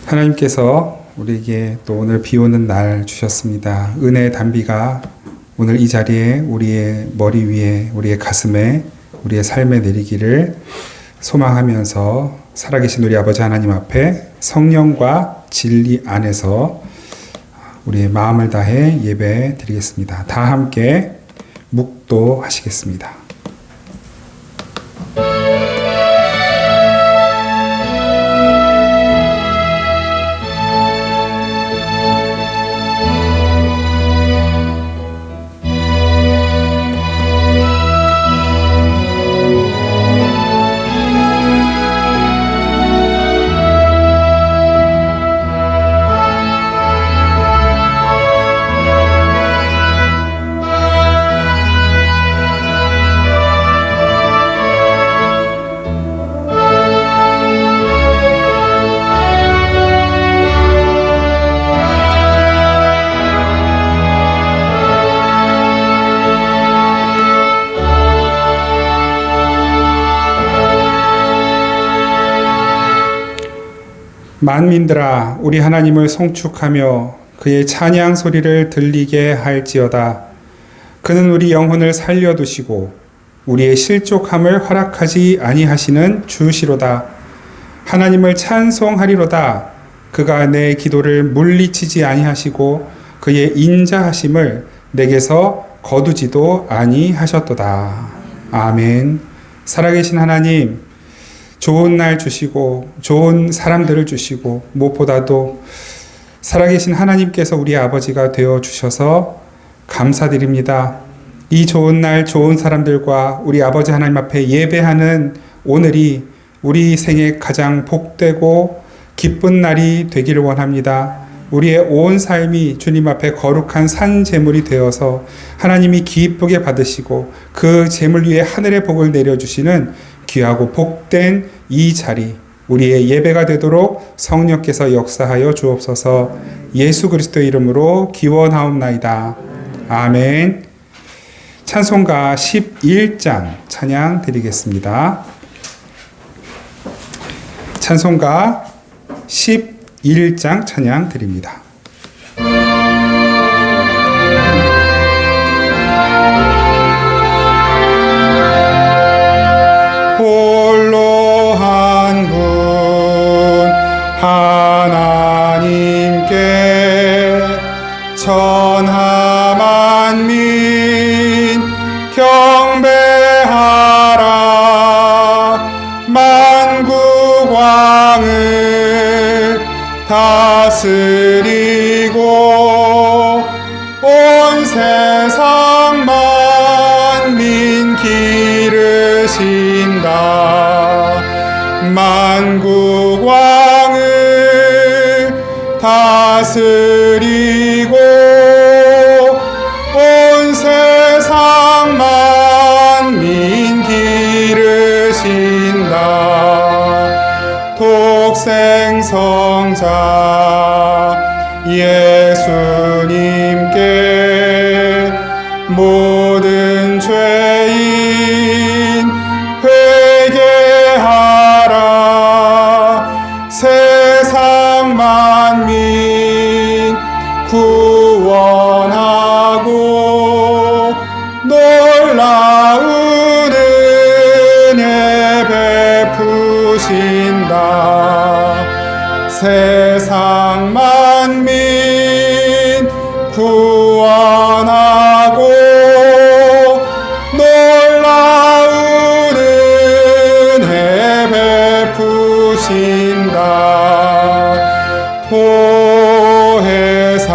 하나님께서 우리에게 또 오늘 비 오는 날 주셨습니다. 은혜의 단비가 오늘 이 자리에 우리의 머리 위에, 우리의 가슴에, 우리의 삶에 내리기를 소망하면서 살아계신 우리 아버지 하나님 앞에 성령과 진리 안에서 우리의 마음을 다해 예배 드리겠습니다. 다 함께 묵도하시겠습니다. 만민들아, 우리 하나님을 송축하며 그의 찬양 소리를 들리게 할지어다. 그는 우리 영혼을 살려두시고 우리의 실족함을 허락하지 아니하시는 주시로다. 하나님을 찬송하리로다. 그가 내 기도를 물리치지 아니하시고 그의 인자하심을 내게서 거두지도 아니하셨도다. 아멘. 살아계신 하나님, 좋은 날 주시고 좋은 사람들을 주시고 무엇보다도 살아계신 하나님께서 우리 아버지가 되어 주셔서 감사드립니다. 이 좋은 날 좋은 사람들과 우리 아버지 하나님 앞에 예배하는 오늘이 우리 생에 가장 복되고 기쁜 날이 되기를 원합니다. 우리의 온 삶이 주님 앞에 거룩한 산 제물이 되어서 하나님이 기쁘게 받으시고 그 제물 위에 하늘의 복을 내려주시는 귀하고 복된 이 자리, 우리의 예배가 되도록 성령께서 역사하여 주옵소서. 예수 그리스도의 이름으로 기원하옵나이다. 아멘. 찬송가 11장 찬양 드리겠습니다. 찬송가 11장 찬양 드립니다. 홀로 한 분 하나님께 천하 만민 경배하라. 만국 왕을 다스리고 온 세상 만민 기르신다. 만국 왕을 다스리고 온 세상 만민 기르신다. 독생성자 예수님께 모든 죄인 회개하라. 세상 만민 구원하고 놀라운 은혜 베푸신다. 세상 만민 구원하고 놀라운 은혜 베푸신다. 보혜사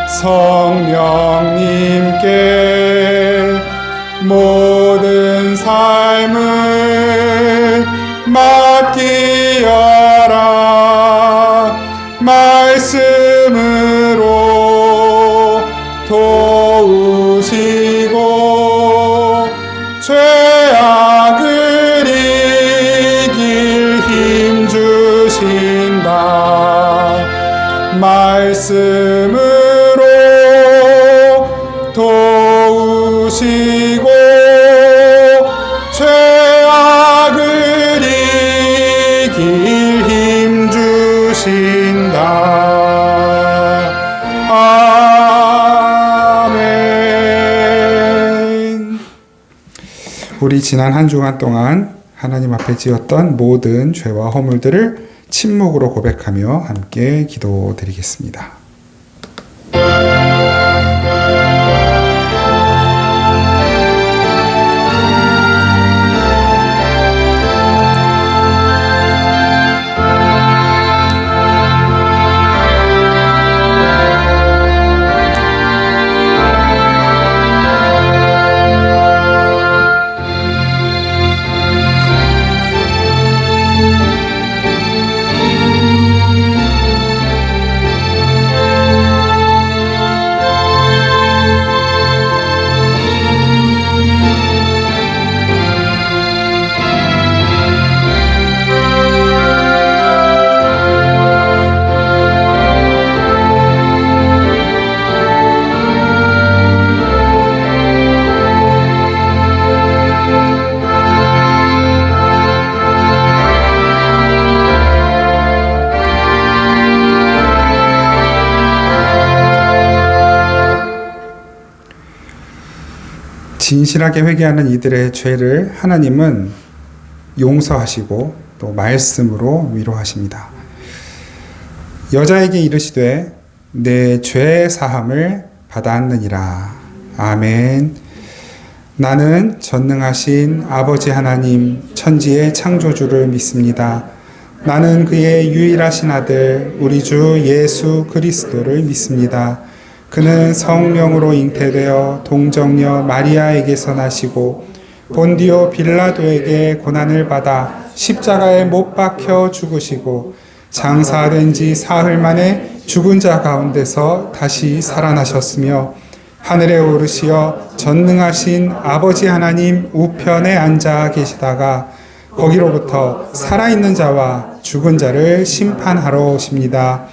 성령님께 모든 삶을 맡기어라. 말씀으로 도우시고 죄악을 이길 힘 주신다. 말씀으로 도우시고 죄악을 이길 힘 주신다. 우리 지난 한 주간 동안 하나님 앞에 지었던 모든 죄와 허물들을 침묵으로 고백하며 함께 기도드리겠습니다. 진실하게 회개하는 이들의 죄를 하나님은 용서하시고 또 말씀으로 위로하십니다. 여자에게 이르시되 내 죄 사함을 받았느니라. 아멘. 나는 전능하신 아버지 하나님 천지의 창조주를 믿습니다. 나는 그의 유일하신 아들 우리 주 예수 그리스도를 믿습니다. 그는 성령으로 잉태되어 동정녀 마리아에게서 나시고 본디오 빌라도에게 고난을 받아 십자가에 못 박혀 죽으시고 장사된 지 사흘 만에 죽은 자 가운데서 다시 살아나셨으며 하늘에 오르시어 전능하신 아버지 하나님 우편에 앉아 계시다가 거기로부터 살아있는 자와 죽은 자를 심판하러 오십니다.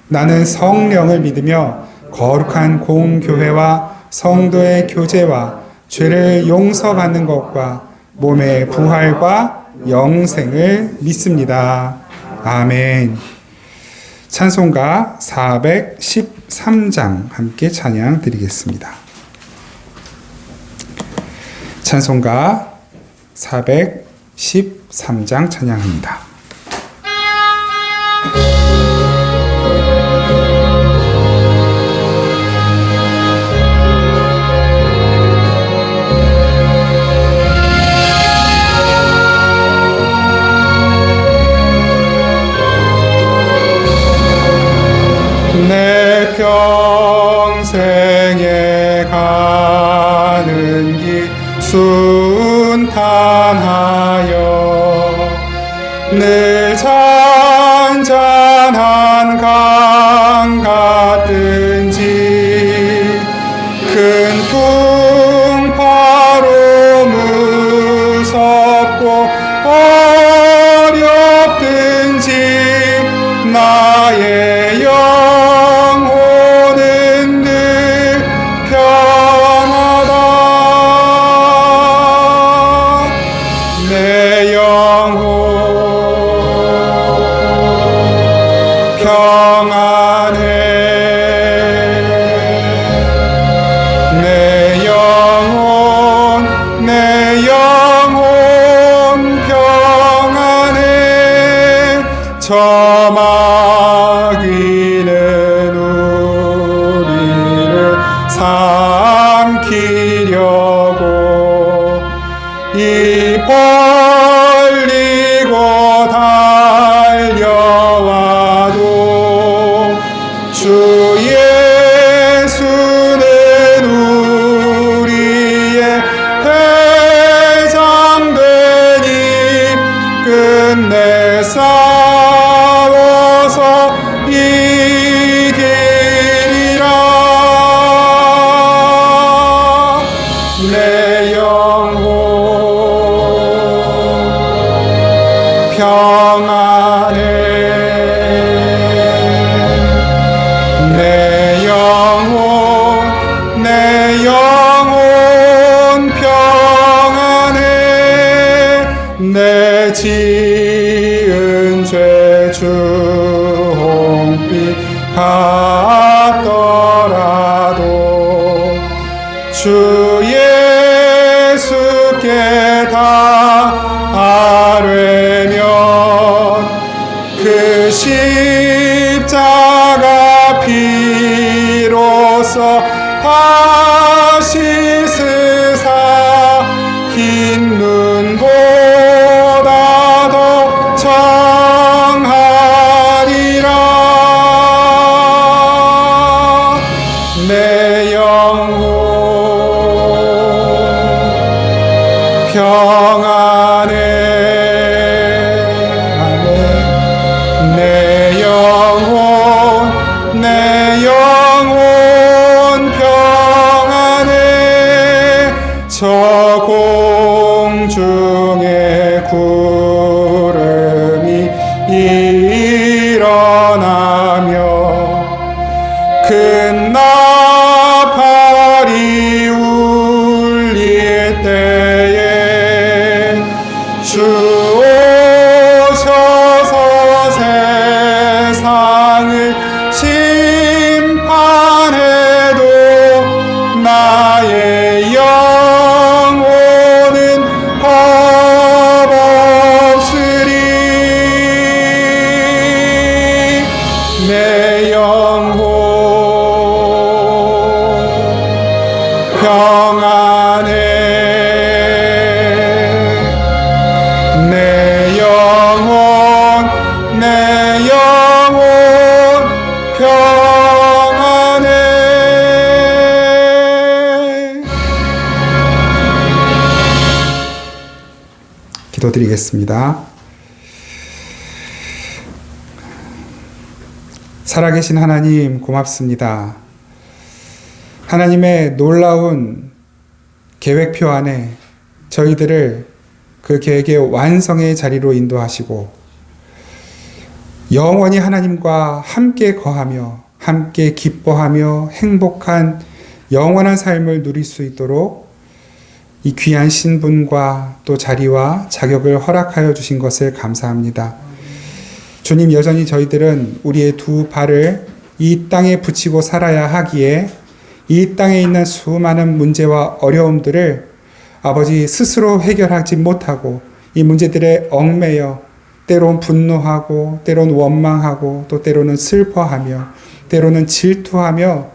나는 성령을 믿으며 거룩한 공교회와 성도의 교제와 죄를 용서받는 것과 몸의 부활과 영생을 믿습니다. 아멘. 찬송가 413장 함께 찬양 드리겠습니다. 찬송가 413장 찬양합니다. 내 평생에 가는 길 순탄하여 늘 잔잔한 강 같든지 큰 풍파로 무섭고 어렵든지 나의 영혼은 늘 평하다. 내 영혼 평안해. 내 영혼 평안해. 저마귀는 우리를 삼키려고 입 벌리고 달려와도 주 예수는 우리의 대장 되니 끝내 싸워서 이기리라. 내 영혼 평안해. 내 영혼 평안해. 내 지은 죄 주홍빛 같더라도 주 예수께 다 일어나며 큰 나팔이 울릴 때에 주 오셔서 세상을 심판해도 나의 영혼은 겁없으리. 내 영혼 평안해. 내 영혼 평안해. 기도드리겠습니다. 살아계신 하나님 고맙습니다. 하나님의 놀라운 계획표 안에 저희들을 그 계획의 완성의 자리로 인도하시고 영원히 하나님과 함께 거하며 함께 기뻐하며 행복한 영원한 삶을 누릴 수 있도록 이 귀한 신분과 또 자리와 자격을 허락하여 주신 것을 감사합니다. 주님, 여전히 저희들은 우리의 두 발을 이 땅에 붙이고 살아야 하기에 이 땅에 있는 수많은 문제와 어려움들을 아버지 스스로 해결하지 못하고 이 문제들에 얽매여 때론 분노하고 때론 원망하고 또 때로는 슬퍼하며 때로는 질투하며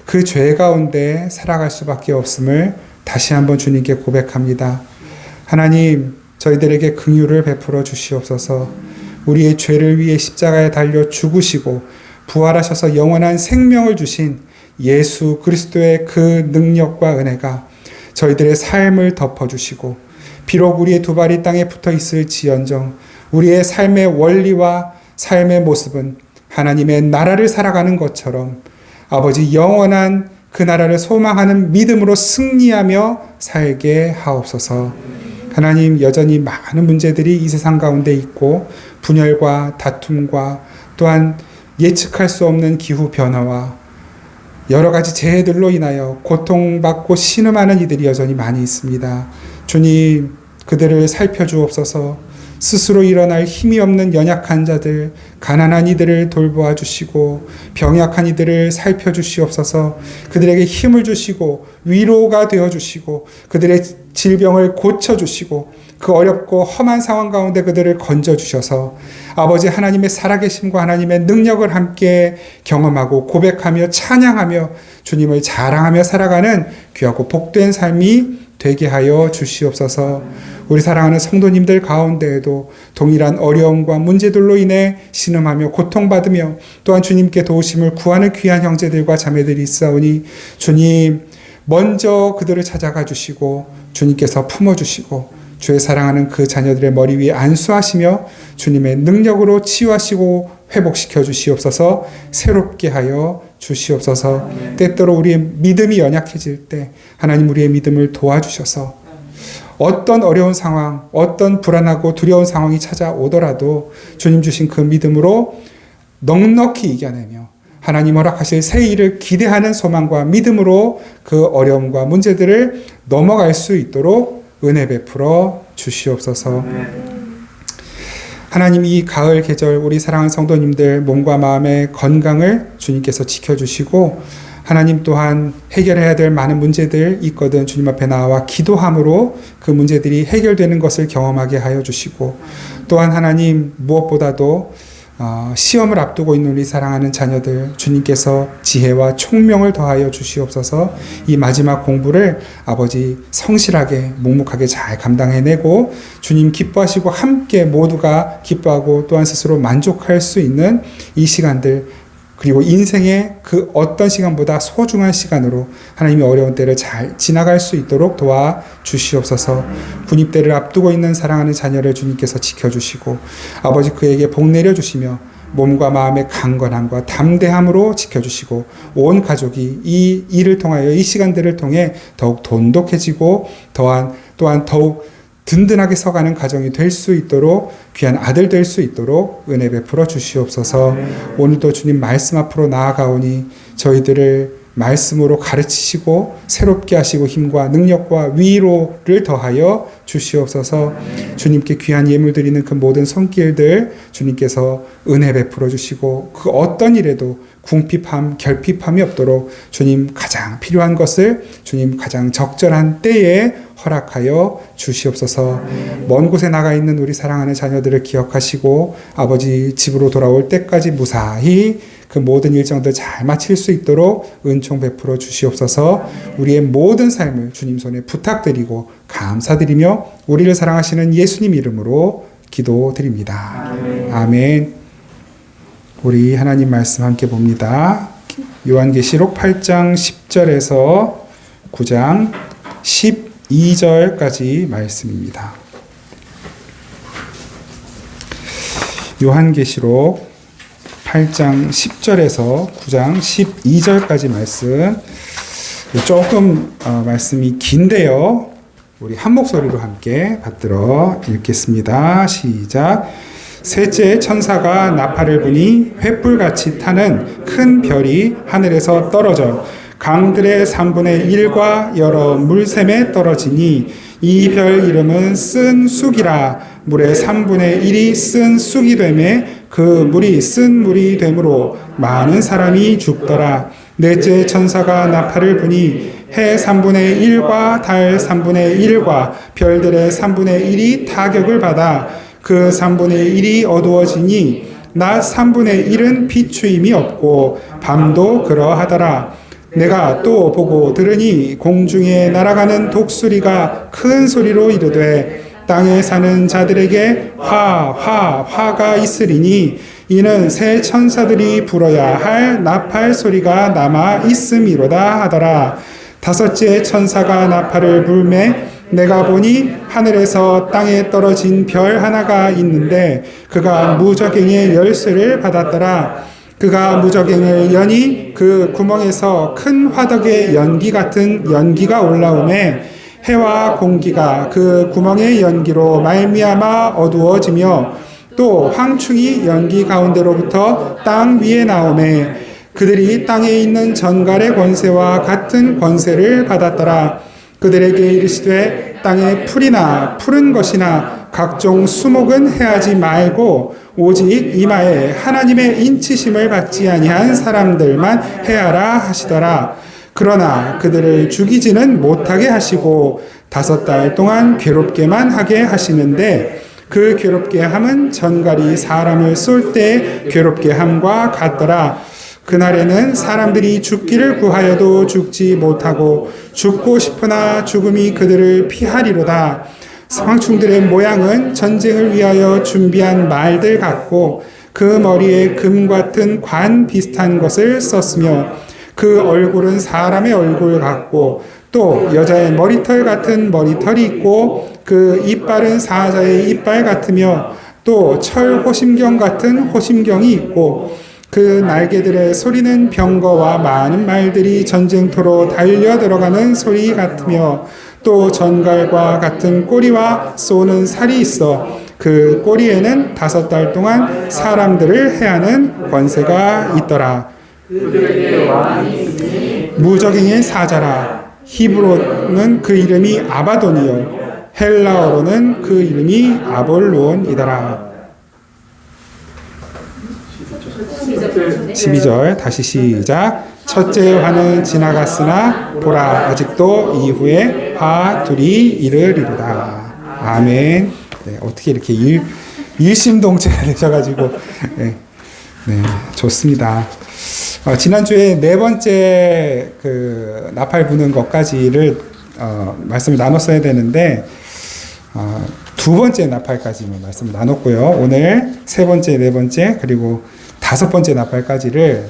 그 죄 가운데 살아갈 수밖에 없음을 다시 한번 주님께 고백합니다. 하나님, 저희들에게 긍휼을 베풀어 주시옵소서. 우리의 죄를 위해 십자가에 달려 죽으시고 부활하셔서 영원한 생명을 주신 예수 그리스도의 그 능력과 은혜가 저희들의 삶을 덮어주시고 비록 우리의 두 발이 땅에 붙어 있을지언정 우리의 삶의 원리와 삶의 모습은 하나님의 나라를 살아가는 것처럼 아버지 영원한 그 나라를 소망하는 믿음으로 승리하며 살게 하옵소서. 하나님, 여전히 많은 문제들이 이 세상 가운데 있고 분열과 다툼과 또한 예측할 수 없는 기후 변화와 여러 가지 재해들로 인하여 고통받고 신음하는 이들이 여전히 많이 있습니다. 주님, 그들을 살펴주옵소서. 스스로 일어날 힘이 없는 연약한 자들, 가난한 이들을 돌보아 주시고 병약한 이들을 살펴주시옵소서. 그들에게 힘을 주시고 위로가 되어주시고 그들의 질병을 고쳐주시고 그 어렵고 험한 상황 가운데 그들을 건져주셔서 아버지 하나님의 살아계심과 하나님의 능력을 함께 경험하고 고백하며 찬양하며 주님을 자랑하며 살아가는 귀하고 복된 삶이 되게 하여 주시옵소서. 우리 사랑하는 성도님들 가운데에도 동일한 어려움과 문제들로 인해 신음하며 고통받으며 또한 주님께 도우심을 구하는 귀한 형제들과 자매들이 있사오니 주님 먼저 그들을 찾아가 주시고 주님께서 품어주시고 주의 사랑하는 그 자녀들의 머리 위에 안수하시며 주님의 능력으로 치유하시고 회복시켜 주시옵소서. 새롭게 하여 주시옵소서. 때때로 우리의 믿음이 연약해질 때 하나님 우리의 믿음을 도와주셔서 어떤 어려운 상황, 어떤 불안하고 두려운 상황이 찾아오더라도 주님 주신 그 믿음으로 넉넉히 이겨내며 하나님 허락하실 새 일을 기대하는 소망과 믿음으로 그 어려움과 문제들을 넘어갈 수 있도록 은혜 베풀어 주시옵소서. 하나님, 이 가을 계절 우리 사랑하는 성도님들 몸과 마음의 건강을 주님께서 지켜주시고 하나님 또한 해결해야 될 많은 문제들 있거든 주님 앞에 나와 기도함으로 그 문제들이 해결되는 것을 경험하게 하여 주시고 또한 하나님 무엇보다도 시험을 앞두고 있는 우리 사랑하는 자녀들 주님께서 지혜와 총명을 더하여 주시옵소서. 이 마지막 공부를 아버지 성실하게 묵묵하게 잘 감당해내고 주님 기뻐하시고 함께 모두가 기뻐하고 또한 스스로 만족할 수 있는 이 시간들 그리고 인생의 그 어떤 시간보다 소중한 시간으로 하나님의 어려운 때를 잘 지나갈 수 있도록 도와주시옵소서. 군입대를 앞두고 있는 사랑하는 자녀를 주님께서 지켜주시고 아버지 그에게 복 내려주시며 몸과 마음의 강건함과 담대함으로 지켜주시고 온 가족이 이 일을 통하여 이 시간들을 통해 더욱 돈독해지고 또한 더욱 든든하게 서가는 가정이 될 수 있도록 귀한 아들 될 수 있도록 은혜 베풀어 주시옵소서. 오늘도 주님 말씀 앞으로 나아가오니 저희들을 말씀으로 가르치시고 새롭게 하시고 힘과 능력과 위로를 더하여 주시옵소서. 주님께 귀한 예물 드리는 그 모든 손길들 주님께서 은혜 베풀어 주시고 그 어떤 일에도 궁핍함, 결핍함이 없도록 주님 가장 필요한 것을 주님 가장 적절한 때에 허락하여 주시옵소서. 먼 곳에 나가 있는 우리 사랑하는 자녀들을 기억하시고 아버지 집으로 돌아올 때까지 무사히 그 모든 일정들 잘 마칠 수 있도록 은총 베풀어 주시옵소서. 우리의 모든 삶을 주님 손에 부탁드리고 감사드리며 우리를 사랑하시는 예수님 이름으로 기도드립니다. 아멘. 우리 하나님 말씀 함께 봅니다. 요한계시록 8장 10절에서 9장 12절까지 말씀입니다. 요한계시록 8장 10절에서 9장 12절까지 말씀. 조금 말씀이 긴데요. 우리 한 목소리로 함께 받들어 읽겠습니다. 시작. 셋째 천사가 나팔을 부니 횃불같이 타는 큰 별이 하늘에서 떨어져 강들의 3분의 1과 여러 물샘에 떨어지니 이 별 이름은 쓴 쑥이라. 물의 3분의 1이 쓴 쑥이 되매 그 물이 쓴 물이 되므로 많은 사람이 죽더라. 넷째 천사가 나팔을 부니 해 3분의 1과 달 3분의 1과 별들의 3분의 1이 타격을 받아 그 3분의 1이 어두워지니 낮 3분의 1은 비추임이 없고 밤도 그러하더라. 내가 또 보고 들으니 공중에 날아가는 독수리가 큰 소리로 이르되 땅에 사는 자들에게 화가 있으리니 이는 새 천사들이 불어야 할 나팔 소리가 남아 있음이로다 하더라. 다섯째 천사가 나팔을 불매 내가 보니 하늘에서 땅에 떨어진 별 하나가 있는데 그가 무저갱의 열쇠를 받았더라. 그가 무저갱을 여니 그 구멍에서 큰 화덕의 연기 같은 연기가 올라오매 해와 공기가 그 구멍의 연기로 말미암아 어두워지며 또 황충이 연기 가운데로부터 땅 위에 나오매 그들이 땅에 있는 전갈의 권세와 같은 권세를 받았더라. 그들에게 이르시되 땅에 풀이나 푸른 것이나 각종 수목은 해하지 말고 오직 이마에 하나님의 인치심을 받지 아니한 사람들만 해하라 하시더라. 그러나 그들을 죽이지는 못하게 하시고 5달 동안 괴롭게만 하게 하시는데 그 괴롭게 함은 전갈이 사람을 쏠 때 괴롭게 함과 같더라. 그날에는 사람들이 죽기를 구하여도 죽지 못하고 죽고 싶으나 죽음이 그들을 피하리로다. 황충들의 모양은 전쟁을 위하여 준비한 말들 같고 그 머리에 금 같은 관 비슷한 것을 썼으며 그 얼굴은 사람의 얼굴 같고 또 여자의 머리털 같은 머리털이 있고 그 이빨은 사자의 이빨 같으며 또 철 호심경 같은 호심경이 있고 그 날개들의 소리는 병거와 많은 말들이 전쟁터로 달려 들어가는 소리 같으며 또 전갈과 같은 꼬리와 쏘는 살이 있어 그 꼬리에는 5달 동안 사람들을 해하는 권세가 있더라. 무적행의 사자라. 히브로는 그 이름이 아바돈이요 헬라어로는 그 이름이 아볼론이더라. 12절 다시 시작. 첫째 화는 지나갔으나 보라 아직도 이후에 화 둘이 이르리로다. 아멘. 네, 어떻게 이렇게 일심동체가 되셔가지고 네, 좋습니다. 지난주에 4번째 그 나팔 부는 것까지를 말씀을 나눴어야 되는데 2번째 나팔까지만 말씀을 나눴고요. 오늘 3번째, 4번째 그리고 5번째 나팔까지를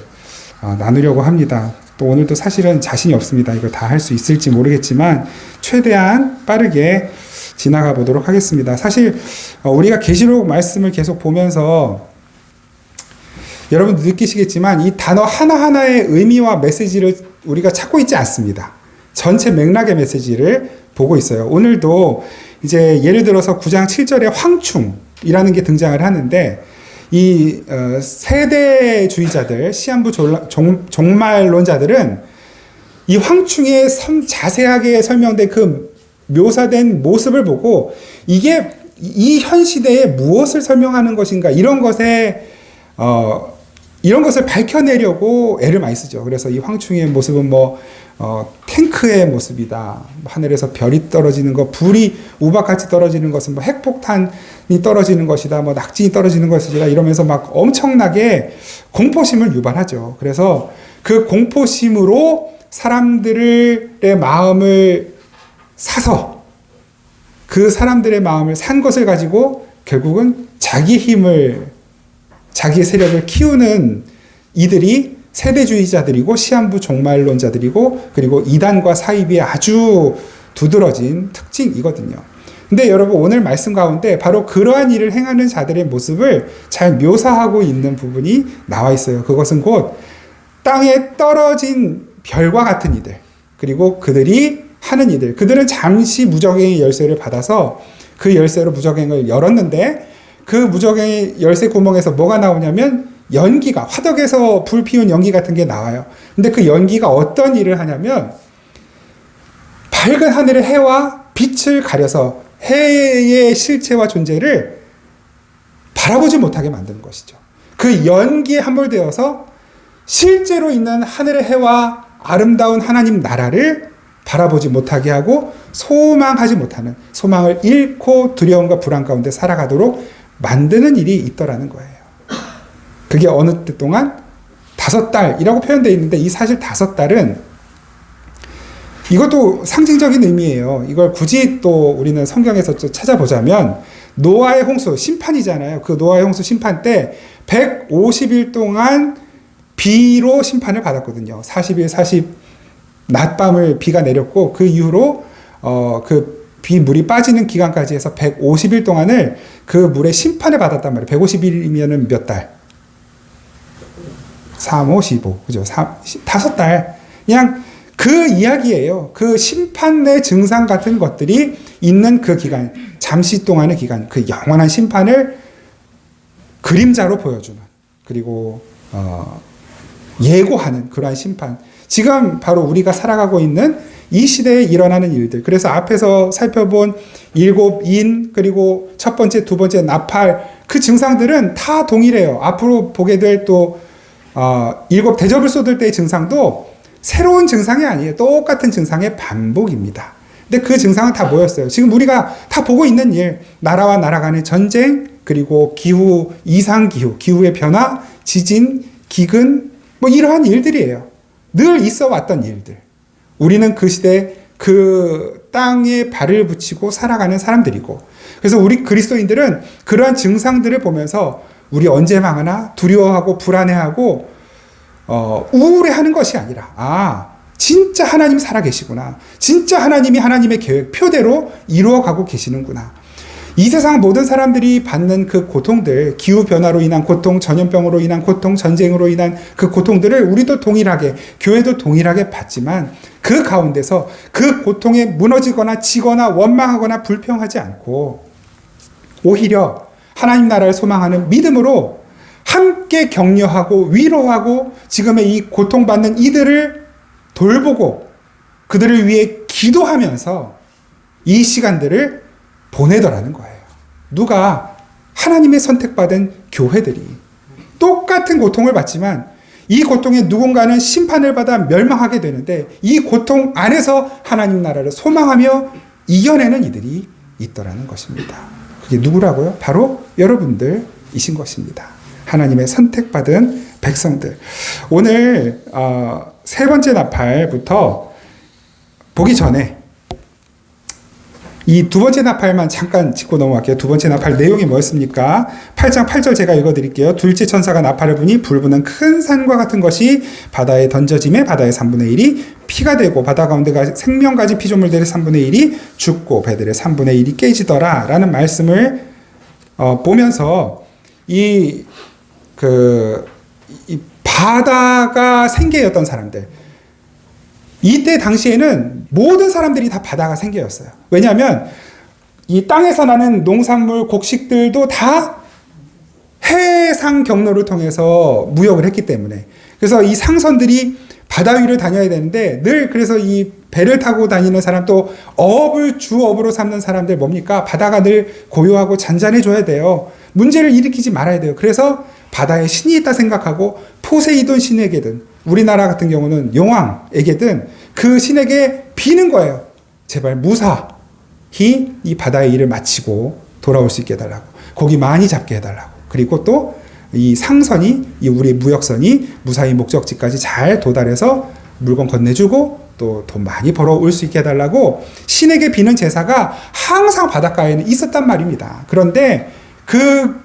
나누려고 합니다. 또 오늘도 사실은 자신이 없습니다. 이거 다 할 수 있을지 모르겠지만 최대한 빠르게 지나가 보도록 하겠습니다. 사실 우리가 계시록 말씀을 계속 보면서 여러분도 느끼시겠지만 이 단어 하나하나의 의미와 메시지를 우리가 찾고 있지 않습니다. 전체 맥락의 메시지를 보고 있어요. 오늘도 이제 예를 들어서 9장 7절에 황충이라는 게 등장을 하는데 이 세대주의자들, 시한부 종말론자들은 이 황충의 자세하게 설명된 그 묘사된 모습을 보고 이게 이 현 시대에 무엇을 설명하는 것인가 이런 것을 밝혀내려고 애를 많이 쓰죠. 그래서 이 황충의 모습은 탱크의 모습이다. 하늘에서 별이 떨어지는 것, 불이 우박같이 떨어지는 것은 핵폭탄이 떨어지는 것이다. 낙진이 떨어지는 것이다. 이러면서 막 엄청나게 공포심을 유발하죠. 그래서 그 공포심으로 사람들의 마음을 사서 그 사람들의 마음을 산 것을 가지고 결국은 자기 힘을, 자기의 세력을 키우는 이들이 세대주의자들이고 시한부 종말론자들이고 그리고 이단과 사이비의 아주 두드러진 특징이거든요. 근데 여러분 오늘 말씀 가운데 바로 그러한 일을 행하는 자들의 모습을 잘 묘사하고 있는 부분이 나와 있어요. 그것은 곧 땅에 떨어진 별과 같은 이들, 그리고 그들이 하는 이들, 그들은 잠시 무적행의 열쇠를 받아서 그 열쇠로 무적행을 열었는데 그 무적행의 열쇠 구멍에서 뭐가 나오냐면 연기가, 화덕에서 불 피운 연기 같은 게 나와요. 근데 그 연기가 어떤 일을 하냐면 밝은 하늘의 해와 빛을 가려서 해의 실체와 존재를 바라보지 못하게 만드는 것이죠. 그 연기에 함몰되어서 실제로 있는 하늘의 해와 아름다운 하나님 나라를 바라보지 못하게 하고 소망하지 못하는, 소망을 잃고 두려움과 불안 가운데 살아가도록 만드는 일이 있더라는 거예요. 그게 어느 때 동안 5달이라고 표현되어 있는데 이 사실 5달은 이것도 상징적인 의미예요. 이걸 굳이 또 우리는 성경에서 또 찾아보자면 노아의 홍수, 심판이잖아요. 그 노아의 홍수 심판 때 150일 동안 비로 심판을 받았거든요. 40일, 40 낮밤을 비가 내렸고 그 이후로 그 비물이 빠지는 기간까지 해서 150일 동안을 그 물의 심판을 받았단 말이에요. 150일이면은 몇 달? 3, 5, 15. 그죠? 5달. 그냥 그 이야기예요. 그 심판의 증상 같은 것들이 있는 그 기간, 잠시 동안의 기간, 그 영원한 심판을 그림자로 보여주는, 그리고 예고하는 그러한 심판. 지금 바로 우리가 살아가고 있는 이 시대에 일어나는 일들. 그래서 앞에서 살펴본 7인, 그리고 첫 번째, 두 번째 나팔, 그 증상들은 다 동일해요. 앞으로 보게 될 또 7 대접을 쏟을 때의 증상도 새로운 증상이 아니에요. 똑같은 증상의 반복입니다. 근데 그 증상은 다 뭐였어요? 지금 우리가 다 보고 있는 일, 나라와 나라 간의 전쟁, 그리고 기후, 이상기후, 기후의 변화, 지진, 기근, 이러한 일들이에요. 늘 있어 왔던 일들. 우리는 그 시대에 그 땅에 발을 붙이고 살아가는 사람들이고, 그래서 우리 그리스도인들은 그러한 증상들을 보면서 우리 언제 망하나 두려워하고 불안해하고 우울해하는 것이 아니라 진짜 하나님 살아계시구나. 진짜 하나님이 하나님의 계획 표대로 이루어가고 계시는구나. 이 세상 모든 사람들이 받는 그 고통들, 기후변화로 인한 고통, 전염병으로 인한 고통, 전쟁으로 인한 그 고통들을 우리도 동일하게, 교회도 동일하게 받지만 그 가운데서 그 고통에 무너지거나 지거나 원망하거나 불평하지 않고 오히려 하나님 나라를 소망하는 믿음으로 함께 격려하고 위로하고 지금의 이 고통받는 이들을 돌보고 그들을 위해 기도하면서 이 시간들을 보내더라는 거예요. 누가? 하나님의 선택받은 교회들이 똑같은 고통을 받지만 이 고통에 누군가는 심판을 받아 멸망하게 되는데 이 고통 안에서 하나님 나라를 소망하며 이겨내는 이들이 있더라는 것입니다. 그게 누구라고요? 바로 여러분들이신 것입니다. 하나님의 선택받은 백성들. 오늘 3번째 나팔부터 보기 전에 이 2번째 나팔만 잠깐 짚고 넘어갈게요. 2번째 나팔 내용이 뭐였습니까? 8장 8절 제가 읽어드릴게요. 둘째 천사가 나팔을 부니 불부는 큰 산과 같은 것이 바다에 던져짐에 바다의 3분의 1이 피가 되고 바다 가운데 생명 가진 피조물들의 3분의 1이 죽고 배들의 3분의 1이 깨지더라 라는 말씀을 보면서 이 바다가 생계였던 사람들, 이때 당시에는 모든 사람들이 다 바다가 생계였어요. 왜냐하면 이 땅에서 나는 농산물, 곡식들도 다 해상 경로를 통해서 무역을 했기 때문에, 그래서 이 상선들이 바다 위를 다녀야 되는데, 늘 그래서 이 배를 타고 다니는 사람, 또 어업을 주업으로 삼는 사람들 뭡니까? 바다가 늘 고요하고 잔잔해져야 돼요. 문제를 일으키지 말아야 돼요. 그래서 바다에 신이 있다 생각하고 포세이돈 신에게든, 우리나라 같은 경우는 용왕에게든 그 신에게 비는 거예요. 제발 무사히 이 바다의 일을 마치고 돌아올 수 있게 해달라고, 고기 많이 잡게 해달라고, 그리고 또 이 상선이, 이 우리 무역선이 무사히 목적지까지 잘 도달해서 물건 건네주고 또 돈 많이 벌어올 수 있게 해달라고 신에게 비는 제사가 항상 바닷가에는 있었단 말입니다. 그런데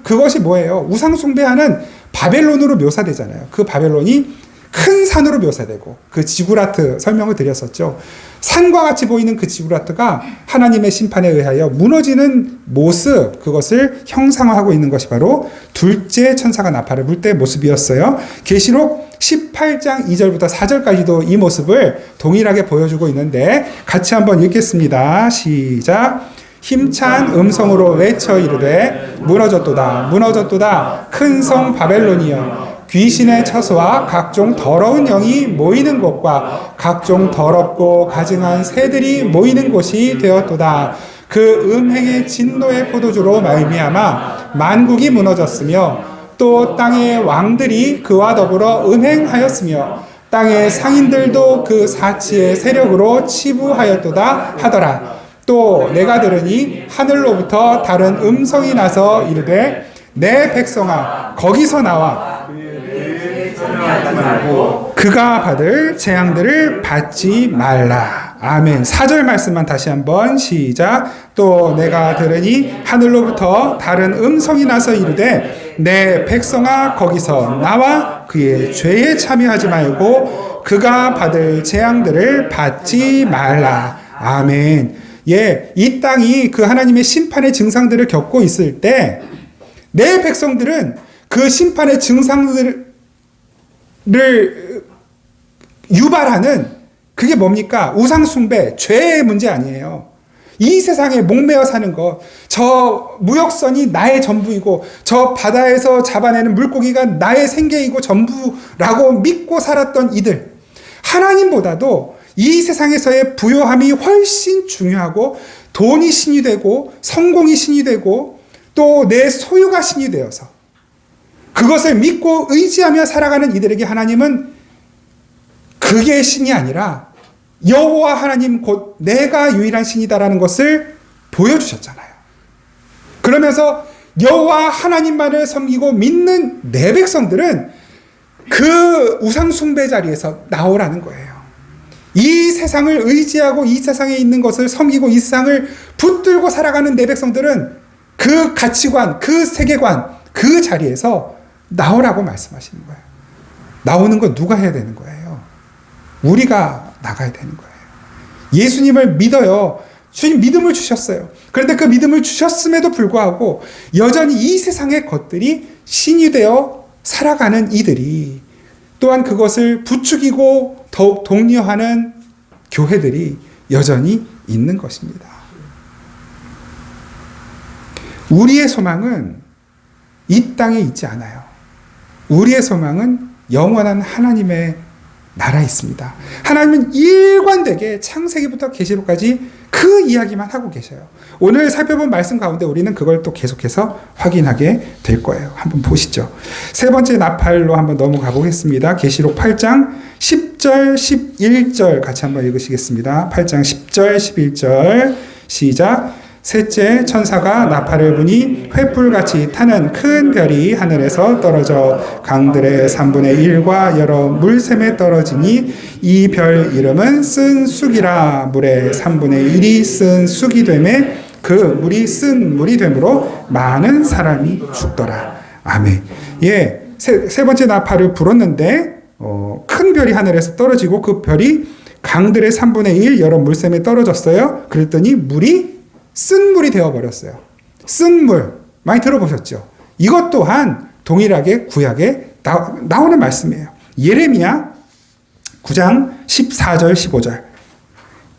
그것이 뭐예요? 우상숭배하는 바벨론으로 묘사되잖아요. 그 바벨론이 큰 산으로 묘사되고, 그 지구라트 설명을 드렸었죠. 산과 같이 보이는 그 지구라트가 하나님의 심판에 의하여 무너지는 모습, 그것을 형상화하고 있는 것이 바로 둘째 천사가 나팔을 불 때 모습이었어요. 계시록 18장 2절부터 4절까지도 이 모습을 동일하게 보여주고 있는데, 같이 한번 읽겠습니다. 시작. 힘찬 음성으로 외쳐 이르되 무너졌도다 무너졌도다 큰 성 바벨론이여, 귀신의 처소와 각종 더러운 영이 모이는 곳과 각종 더럽고 가증한 새들이 모이는 곳이 되었도다. 그 음행의 진노의 포도주로 말미암아 만국이 무너졌으며, 또 땅의 왕들이 그와 더불어 음행하였으며 땅의 상인들도 그 사치의 세력으로 치부하였도다 하더라. 또 내가 들으니 하늘로부터 다른 음성이 나서 이르되 내 백성아 거기서 나와 그가 받을 재앙들을 받지 말라. 아멘. 4절 말씀만 다시 한번 시작. 또 내가 들으니 하늘로부터 다른 음성이 나서 이르되 내 백성아 거기서 나와 그의 죄에 참여하지 말고 그가 받을 재앙들을 받지 말라. 아멘. 예, 이 땅이 그 하나님의 심판의 증상들을 겪고 있을 때 내 백성들은 그 심판의 증상들을 유발하는, 그게 뭡니까? 우상숭배, 죄의 문제 아니에요. 이 세상에 목매어 사는 것, 저 무역선이 나의 전부이고 저 바다에서 잡아내는 물고기가 나의 생계이고 전부라고 믿고 살았던 이들, 하나님보다도 이 세상에서의 부요함이 훨씬 중요하고 돈이 신이 되고 성공이 신이 되고 또 내 소유가 신이 되어서 그것을 믿고 의지하며 살아가는 이들에게 하나님은 그게 신이 아니라 여호와 하나님 곧 내가 유일한 신이다라는 것을 보여주셨잖아요. 그러면서 여호와 하나님만을 섬기고 믿는 내 백성들은 그 우상 숭배 자리에서 나오라는 거예요. 이 세상을 의지하고 이 세상에 있는 것을 섬기고 이 세상을 붙들고 살아가는 내 백성들은 그 가치관, 그 세계관, 그 자리에서 나오라고 말씀하시는 거예요. 나오는 건 누가 해야 되는 거예요? 우리가 나가야 되는 거예요. 예수님을 믿어요. 주님 믿음을 주셨어요. 그런데 그 믿음을 주셨음에도 불구하고 여전히 이 세상의 것들이 신이 되어 살아가는 이들이, 또한 그것을 부추기고 더욱 독려하는 교회들이 여전히 있는 것입니다. 우리의 소망은 이 땅에 있지 않아요. 우리의 소망은 영원한 하나님의 나라에 있습니다. 하나님은 일관되게 창세기부터 계시록까지 그 이야기만 하고 계셔요. 오늘 살펴본 말씀 가운데 우리는 그걸 또 계속해서 확인하게 될 거예요. 한번 보시죠. 세 번째 나팔로 한번 넘어가 보겠습니다. 계시록 8장 10절 11절 같이 한번 읽으시겠습니다. 8장 10절 11절 시작. 셋째 천사가 나팔을 부니 횃불같이 타는 큰 별이 하늘에서 떨어져 강들의 3분의 1과 여러 물샘에 떨어지니 이 별 이름은 쓴 쑥이라. 물의 3분의 1이 쓴 쑥이 되매 그 물이 쓴 물이 되므로 많은 사람이 죽더라. 아멘. 예, 세 번째 나팔을 불었는데 큰 별이 하늘에서 떨어지고 그 별이 강들의 3분의 1 여러 물샘에 떨어졌어요. 그랬더니 물이 쓴 물이 되어버렸어요. 쓴 물, 많이 들어보셨죠? 이것 또한 동일하게 구약에 나오는 말씀이에요. 예레미야 9장 14절 15절.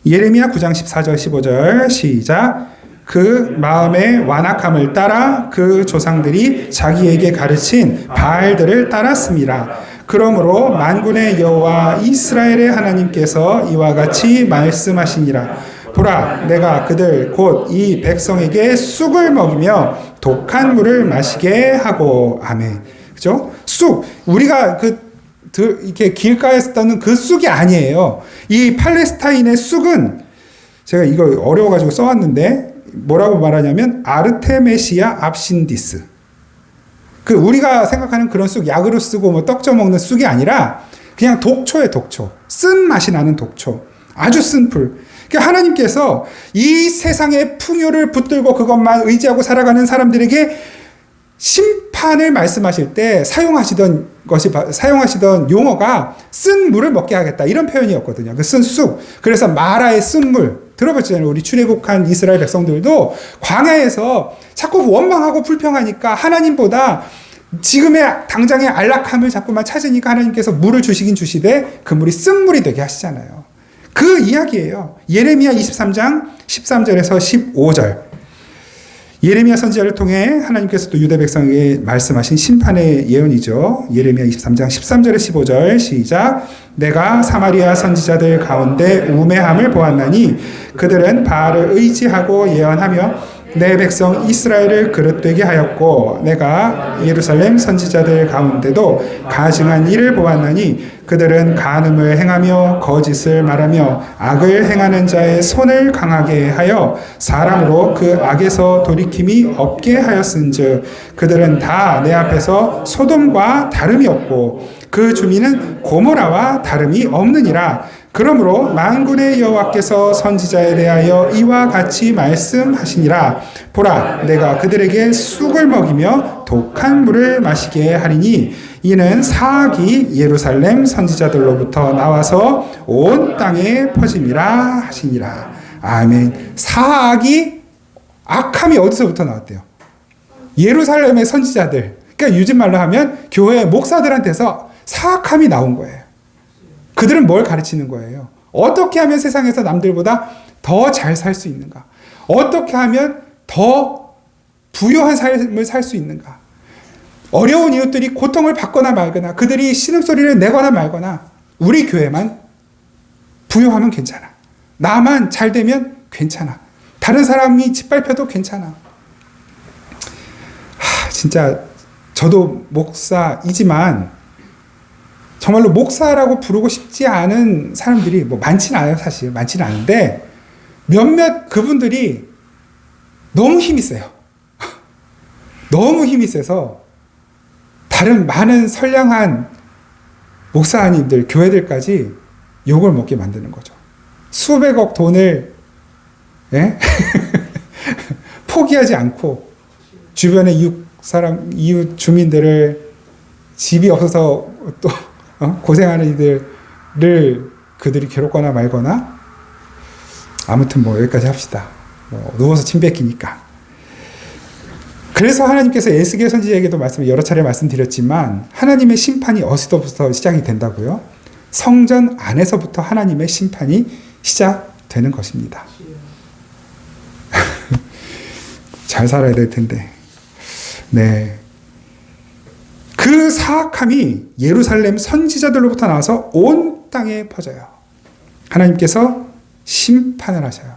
예레미야 9장 14절 15절 시작. 그 마음의 완악함을 따라 그 조상들이 자기에게 가르친 바알들을 따랐습니다. 그러므로 만군의 여호와 이스라엘의 하나님께서 이와 같이 말씀하시니라. 보라, 내가 그들 곧 이 백성에게 쑥을 먹이며 독한 물을 마시게 하고. 아멘. 그죠? 쑥. 우리가 이렇게 길가에서 따는 그 쑥이 아니에요. 이 팔레스타인의 쑥은 제가 이거 어려워가지고 써왔는데 뭐라고 말하냐면 아르테메시아 압신디스. 우리가 생각하는 그런 쑥, 약으로 쓰고 뭐 떡 쪄 먹는 쑥이 아니라 그냥 독초예요, 독초. 쓴 맛이 나는 독초. 아주 쓴 풀. 그러니까 하나님께서 이 세상의 풍요를 붙들고 그것만 의지하고 살아가는 사람들에게 심판을 말씀하실 때 사용하시던 용어가 쓴 물을 먹게 하겠다, 이런 표현이었거든요. 그 쓴 쑥. 그래서 마라의 쓴 물 들어봤잖아요. 우리 출애굽한 이스라엘 백성들도 광야에서 자꾸 원망하고 불평하니까 하나님보다 지금의 당장의 안락함을 자꾸만 찾으니까 하나님께서 물을 주시긴 주시되 그 물이 쓴 물이 되게 하시잖아요. 그 이야기예요. 예레미야 23장 13절에서 15절. 예레미야 선지자를 통해 하나님께서 또 유대 백성에게 말씀하신 심판의 예언이죠. 예레미야 23장 13절에 15절 시작. 내가 사마리아 선지자들 가운데 우매함을 보았나니 그들은 바알을 의지하고 예언하며 내 백성 이스라엘을 그릇되게 하였고 내가 예루살렘 선지자들 가운데도 가증한 일을 보았나니 그들은 간음을 행하며 거짓을 말하며 악을 행하는 자의 손을 강하게 하여 사람으로 그 악에서 돌이킴이 없게 하였은즉 그들은 다 내 앞에서 소돔과 다름이 없고 그 주민은 고모라와 다름이 없느니라. 그러므로 만군의 여호와께서 선지자에 대하여 이와 같이 말씀하시니라. 보라, 내가 그들에게 쑥을 먹이며 독한 물을 마시게 하리니 이는 사악이 예루살렘 선지자들로부터 나와서 온 땅에 퍼짐이라 하시니라. 아멘. 사악이, 악함이 어디서부터 나왔대요? 예루살렘의 선지자들. 그러니까 요즘 말로 하면 교회 목사들한테서 사악함이 나온 거예요. 그들은 뭘 가르치는 거예요? 어떻게 하면 세상에서 남들보다 더 잘 살 수 있는가? 어떻게 하면 더 부유한 삶을 살 수 있는가? 어려운 이웃들이 고통을 받거나 말거나 그들이 신음소리를 내거나 말거나 우리 교회만 부유하면 괜찮아. 나만 잘 되면 괜찮아. 다른 사람이 짓밟혀도 괜찮아. 진짜 저도 목사이지만 정말로 목사라고 부르고 싶지 않은 사람들이 뭐 많지는 않아요. 사실 많지는 않은데 몇몇 그분들이 너무 힘이 세요. 너무 힘이 세서 다른 많은 선량한 목사님들, 교회들까지 욕을 먹게 만드는 거죠. 수백억 돈을 포기하지 않고 주변의 이웃 주민들을 집이 없어서 또 고생하는 이들을 그들이 괴롭거나 말거나 아무튼 뭐 여기까지 합시다. 누워서 침 뱉기니까. 그래서 하나님께서 에스겔 선지자에게도 여러 차례 말씀드렸지만 하나님의 심판이 어디서부터 시작이 된다고요? 성전 안에서부터 하나님의 심판이 시작되는 것입니다. 잘 살아야 될 텐데. 네. 그 사악함이 예루살렘 선지자들로부터 나와서 온 땅에 퍼져요. 하나님께서 심판을 하셔요.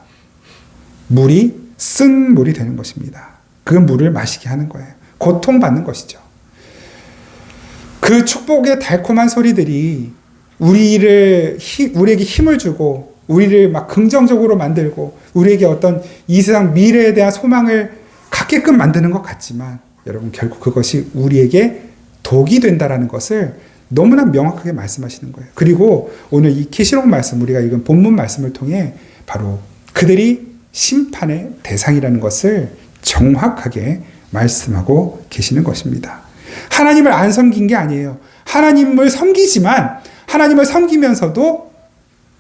물이 쓴 물이 되는 것입니다. 그 물을 마시게 하는 거예요. 고통받는 것이죠. 그 축복의 달콤한 소리들이 우리에게 힘을 주고 우리를 막 긍정적으로 만들고 우리에게 어떤 이 세상 미래에 대한 소망을 갖게끔 만드는 것 같지만 여러분 결국 그것이 우리에게 독이 된다라는 것을 너무나 명확하게 말씀하시는 거예요. 그리고 오늘 이 계시록 말씀, 우리가 읽은 본문 말씀을 통해 바로 그들이 심판의 대상이라는 것을 정확하게 말씀하고 계시는 것입니다. 하나님을 안 섬긴 게 아니에요. 하나님을 섬기지만 하나님을 섬기면서도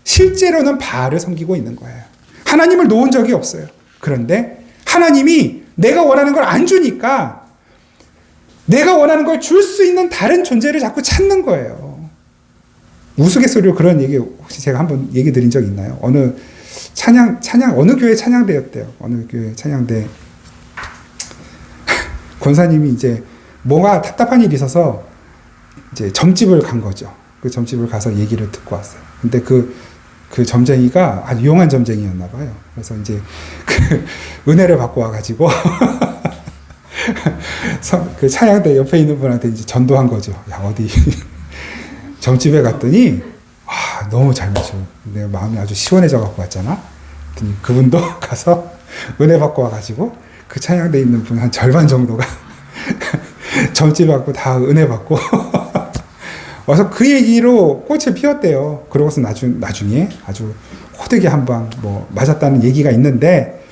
실제로는 바알을 섬기고 있는 거예요. 하나님을 놓은 적이 없어요. 그런데 하나님이 내가 원하는 걸 안 주니까 내가 원하는 걸 줄 수 있는 다른 존재를 자꾸 찾는 거예요. 우스갯소리로 그런 얘기 혹시 제가 한번 얘기 드린 적 있나요? 어느 찬양 어느 교회 찬양대였대요. 어느 교회 찬양대 권사님이 이제 뭐가 답답한 일이 있어서 이제 점집을 간 거죠. 그 점집을 가서 얘기를 듣고 왔어요. 근데 그 점쟁이가 아주 용한 점쟁이였나 봐요. 그래서 이제 그 은혜를 받고 와가지고 그 찬양대 옆에 있는 분한테 이제 전도한 거죠. 야, 어디 점집에 갔더니 와, 너무 잘 맞춰. 내 마음이 아주 시원해져 갖고 왔잖아. 그랬더니 그분도 가서 은혜 받고 와가지고 그 찬양대 있는 분 한 절반 정도가 점집 받고 다 은혜 받고 와서 그 얘기로 꽃을 피웠대요. 그러고서 나중에 아주 호되게 한 방 뭐 맞았다는 얘기가 있는데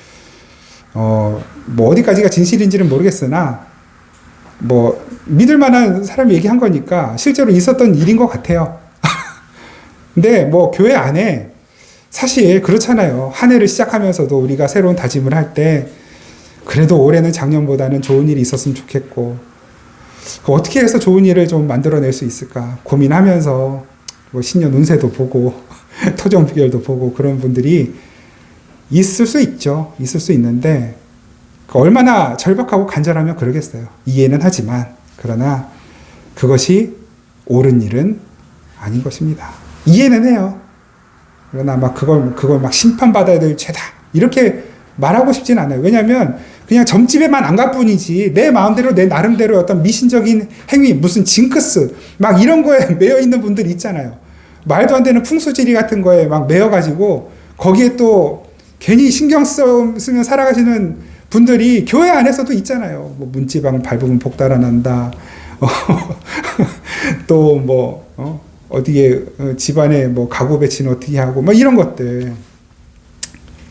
뭐 어디까지가 진실인지는 모르겠으나 뭐 믿을 만한 사람이 얘기한 거니까 실제로 있었던 일인 것 같아요. 근데 뭐 교회 안에 사실 그렇잖아요. 한 해를 시작하면서도 우리가 새로운 다짐을 할 때 그래도 올해는 작년보다는 좋은 일이 있었으면 좋겠고 어떻게 해서 좋은 일을 좀 만들어낼 수 있을까 고민하면서 뭐 신년 운세도 보고 토정 비결도 보고 그런 분들이 있을 수 있죠. 있을 수 있는데 얼마나 절박하고 간절하면 그러겠어요. 이해는 하지만 그러나 그것이 옳은 일은 아닌 것입니다. 이해는 해요. 그러나 막 그걸 막 심판받아야 될 죄다 이렇게 말하고 싶진 않아요. 왜냐하면 그냥 점집에만 안 갈 뿐이지 내 마음대로 내 나름대로 어떤 미신적인 행위 무슨 징크스 막 이런 거에 매여 있는 분들이 있잖아요. 말도 안 되는 풍수지리 같은 거에 막 매여가지고 거기에 또 괜히 신경 쓰면 살아가시는 분들이 교회 안에서도 있잖아요. 뭐 문지방 밟으면 복 달아난다. 또 뭐 어디에 집안에 뭐 가구 배치는 어떻게 하고 뭐 이런 것들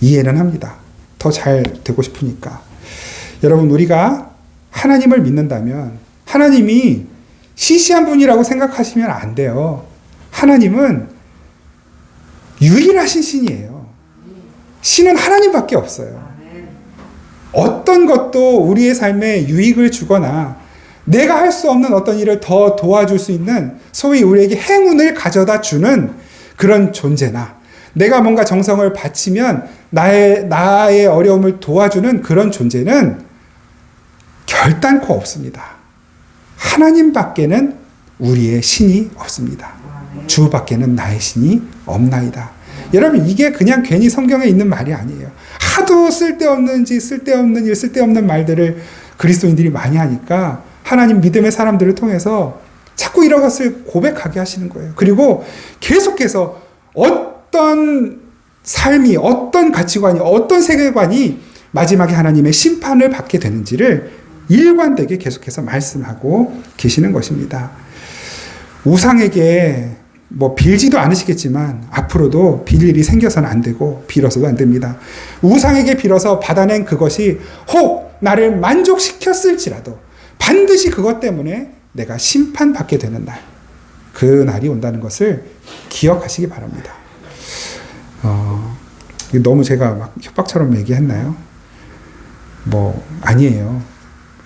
이해는 합니다. 더 잘 되고 싶으니까. 여러분 우리가 하나님을 믿는다면 하나님이 시시한 분이라고 생각하시면 안 돼요. 하나님은 유일하신 신이에요. 신은 하나님밖에 없어요. 어떤 것도 우리의 삶에 유익을 주거나 내가 할 수 없는 어떤 일을 더 도와줄 수 있는 소위 우리에게 행운을 가져다 주는 그런 존재나 내가 뭔가 정성을 바치면 나의 어려움을 도와주는 그런 존재는 결단코 없습니다. 하나님밖에는 우리의 신이 없습니다. 주밖에는 나의 신이 없나이다. 여러분 이게 그냥 괜히 성경에 있는 말이 아니에요. 하도 쓸데없는 일, 쓸데없는 말들을 그리스도인들이 많이 하니까 하나님 믿음의 사람들을 통해서 자꾸 이런 것을 고백하게 하시는 거예요. 그리고 계속해서 어떤 삶이, 어떤 가치관이, 어떤 세계관이 마지막에 하나님의 심판을 받게 되는지를 일관되게 계속해서 말씀하고 계시는 것입니다. 우상에게 뭐 빌지도 않으시겠지만 앞으로도 빌 일이 생겨서는 안 되고 빌어서도 안 됩니다. 우상에게 빌어서 받아낸 그것이 혹 나를 만족시켰을지라도 반드시 그것 때문에 내가 심판받게 되는 날, 그 날이 온다는 것을 기억하시기 바랍니다. 너무 제가 막 협박처럼 얘기했나요? 뭐 아니에요.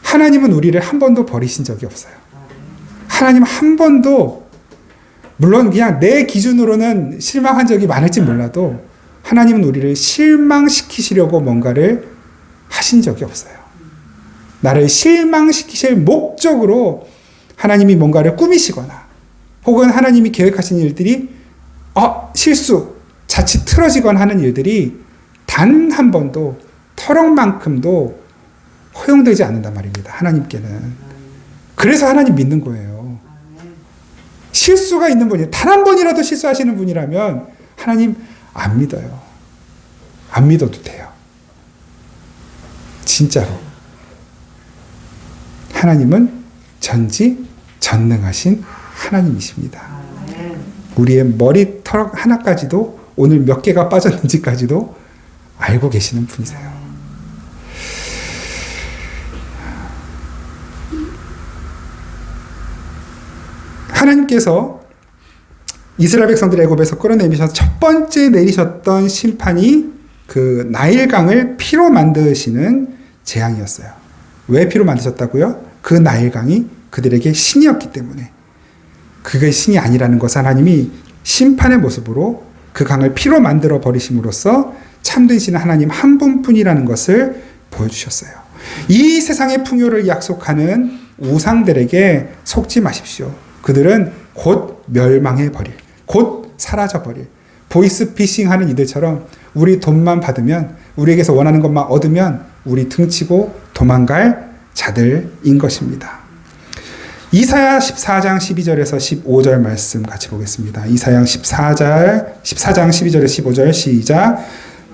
하나님은 우리를 한 번도 버리신 적이 없어요. 하나님 한 번도 물론 그냥 내 기준으로는 실망한 적이 많을지 몰라도 하나님은 우리를 실망시키시려고 뭔가를 하신 적이 없어요. 나를 실망시키실 목적으로 하나님이 뭔가를 꾸미시거나 혹은 하나님이 계획하신 일들이 실수, 자칫 틀어지거나 하는 일들이 단 한 번도 터럭만큼도 허용되지 않는단 말입니다. 하나님께는. 그래서 하나님 믿는 거예요. 실수가 있는 분이 단 한 번이라도 실수하시는 분이라면 하나님 안 믿어요. 안 믿어도 돼요. 진짜로. 하나님은 전지전능하신 하나님이십니다. 우리의 머리털 하나까지도 오늘 몇 개가 빠졌는지까지도 알고 계시는 분이세요. 하나님께서 이스라엘 백성들 애굽에서 끌어내리셔서 첫 번째 내리셨던 심판이 그 나일강을 피로 만드시는 재앙이었어요. 왜 피로 만드셨다고요? 그 나일강이 그들에게 신이었기 때문에. 그게 신이 아니라는 것을 하나님이 심판의 모습으로 그 강을 피로 만들어 버리심으로써 참된 신은 하나님 한 분뿐이라는 것을 보여주셨어요. 이 세상의 풍요를 약속하는 우상들에게 속지 마십시오. 그들은 곧 멸망해 버릴, 곧 사라져 버릴, 보이스피싱 하는 이들처럼 우리 돈만 받으면, 우리에게서 원하는 것만 얻으면 우리 등치고 도망갈 자들인 것입니다. 이사야 14장 12절에서 15절 말씀 같이 보겠습니다. 이사야 14장 12절에서 15절 시작.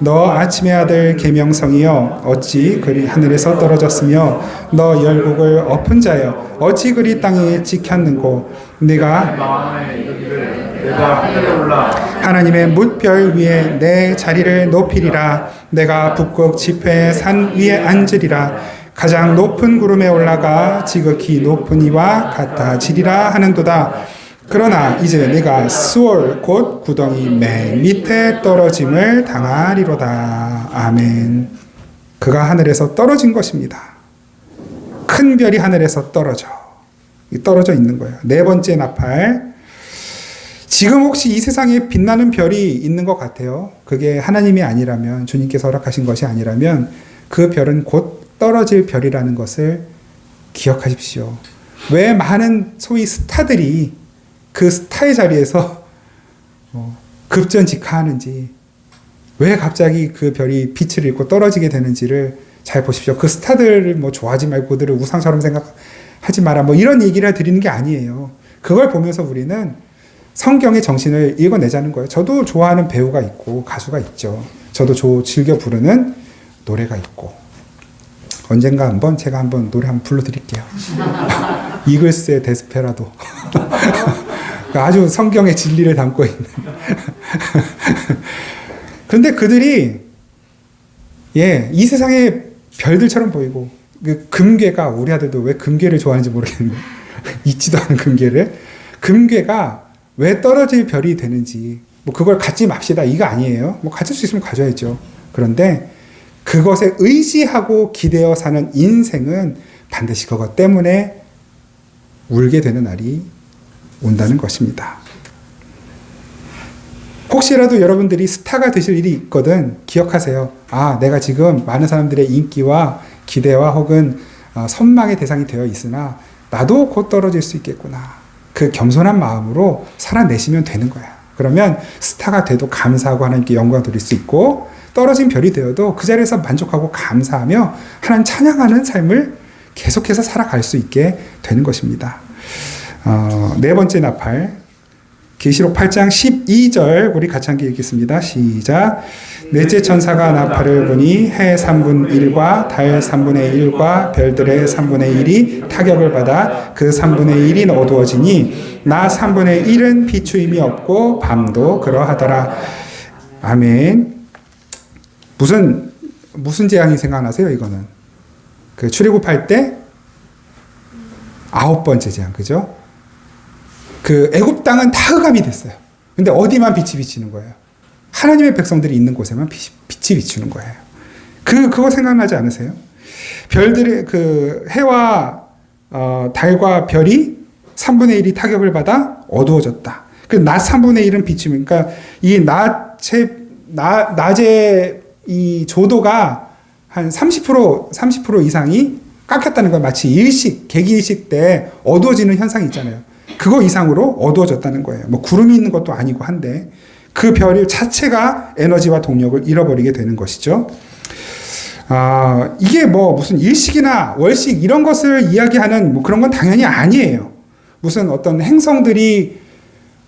너 아침의 아들 계명성이여 어찌 그리 하늘에서 떨어졌으며 너 열국을 엎은 자여 어찌 그리 땅에 찍혔는고 내가 하늘에 올라 하나님의 뭇별 위에 내 자리를 높이리라. 내가 북극 지폐의 산 위에 앉으리라. 가장 높은 구름에 올라가 지극히 높은 이와 같아지리라 하는도다. 그러나 이제 내가 수월 곧 구덩이 맨 밑에 떨어짐을 당하리로다. 아멘. 그가 하늘에서 떨어진 것입니다. 큰 별이 하늘에서 떨어져 있는 거예요. 네 번째 나팔. 지금 혹시 이 세상에 빛나는 별이 있는 것 같아요. 그게 하나님이 아니라면, 주님께서 허락하신 것이 아니라면 그 별은 곧 떨어질 별이라는 것을 기억하십시오. 왜 많은 소위 스타들이 그 스타의 자리에서 급전직하하는지, 왜 갑자기 그 별이 빛을 잃고 떨어지게 되는지를 잘 보십시오. 그 스타들을 뭐 좋아하지 말고 그들을 우상처럼 생각하지 마라, 뭐 이런 얘기를 드리는 게 아니에요. 그걸 보면서 우리는 성경의 정신을 읽어내자는 거예요. 저도 좋아하는 배우가 있고 가수가 있죠. 저도 즐겨 부르는 노래가 있고, 언젠가 한번 제가 한번 노래 한번 불러드릴게요. 이글스의 데스페라도. 아주 성경의 진리를 담고 있는. 그런데 그들이 이 세상의 별들처럼 보이고, 그 금괴가, 우리 아들도 왜 금괴를 좋아하는지 모르겠는데 있지도 않은 금괴가 왜 떨어질 별이 되는지, 뭐 그걸 갖지 맙시다 이거 아니에요. 뭐 가질 수 있으면 가져야죠. 그런데 그것에 의지하고 기대어 사는 인생은 반드시 그것 때문에 울게 되는 날이 온다는 것입니다. 혹시라도 여러분들이 스타가 되실 일이 있거든 기억하세요. 아, 내가 지금 많은 사람들의 인기와 기대와 혹은 선망의 대상이 되어 있으나 나도 곧 떨어질 수 있겠구나. 그 겸손한 마음으로 살아내시면 되는 거야. 그러면 스타가 돼도 감사하고 하나님께 영광 돌릴 수 있고, 떨어진 별이 되어도 그 자리에서 만족하고 감사하며 하나님 찬양하는 삶을 계속해서 살아갈 수 있게 되는 것입니다. 네 번째 나팔, 계시록 8장 12절 우리 같이 함께 읽겠습니다. 시작. 넷째 천사가 나팔을 부니 해 3분 1과 달 3분의 1과 별들의 3분의 1이 타격을 받아 그 3분의 1이 어두워지니 나 3분의 1은 비추임이 없고 밤도 그러하더라. 아멘. 무슨 재앙이 생각나세요? 이거는 그 출애굽할 때 9번째 재앙, 그죠? 그 애굽 땅은 다 흑암이 됐어요. 근데 어디만 빛이 비치는 거예요? 하나님의 백성들이 있는 곳에만 빛이 비추는 거예요. 그거 생각나지 않으세요? 별들의 그 해와 달과 별이 3분의 1이 타격을 받아 어두워졌다. 그 낮 3분의 1은 비치면, 그러니까 이 낮의 이 조도가 한 30% 이상이 깎였다는 건 마치 개기일식 때 어두워지는 현상이 있잖아요. 그거 이상으로 어두워졌다는 거예요. 뭐 구름이 있는 것도 아니고 한데 그 별 자체가 에너지와 동력을 잃어버리게 되는 것이죠. 이게 뭐 무슨 일식이나 월식 이런 것을 이야기하는 뭐 그런 건 당연히 아니에요. 무슨 어떤 행성들이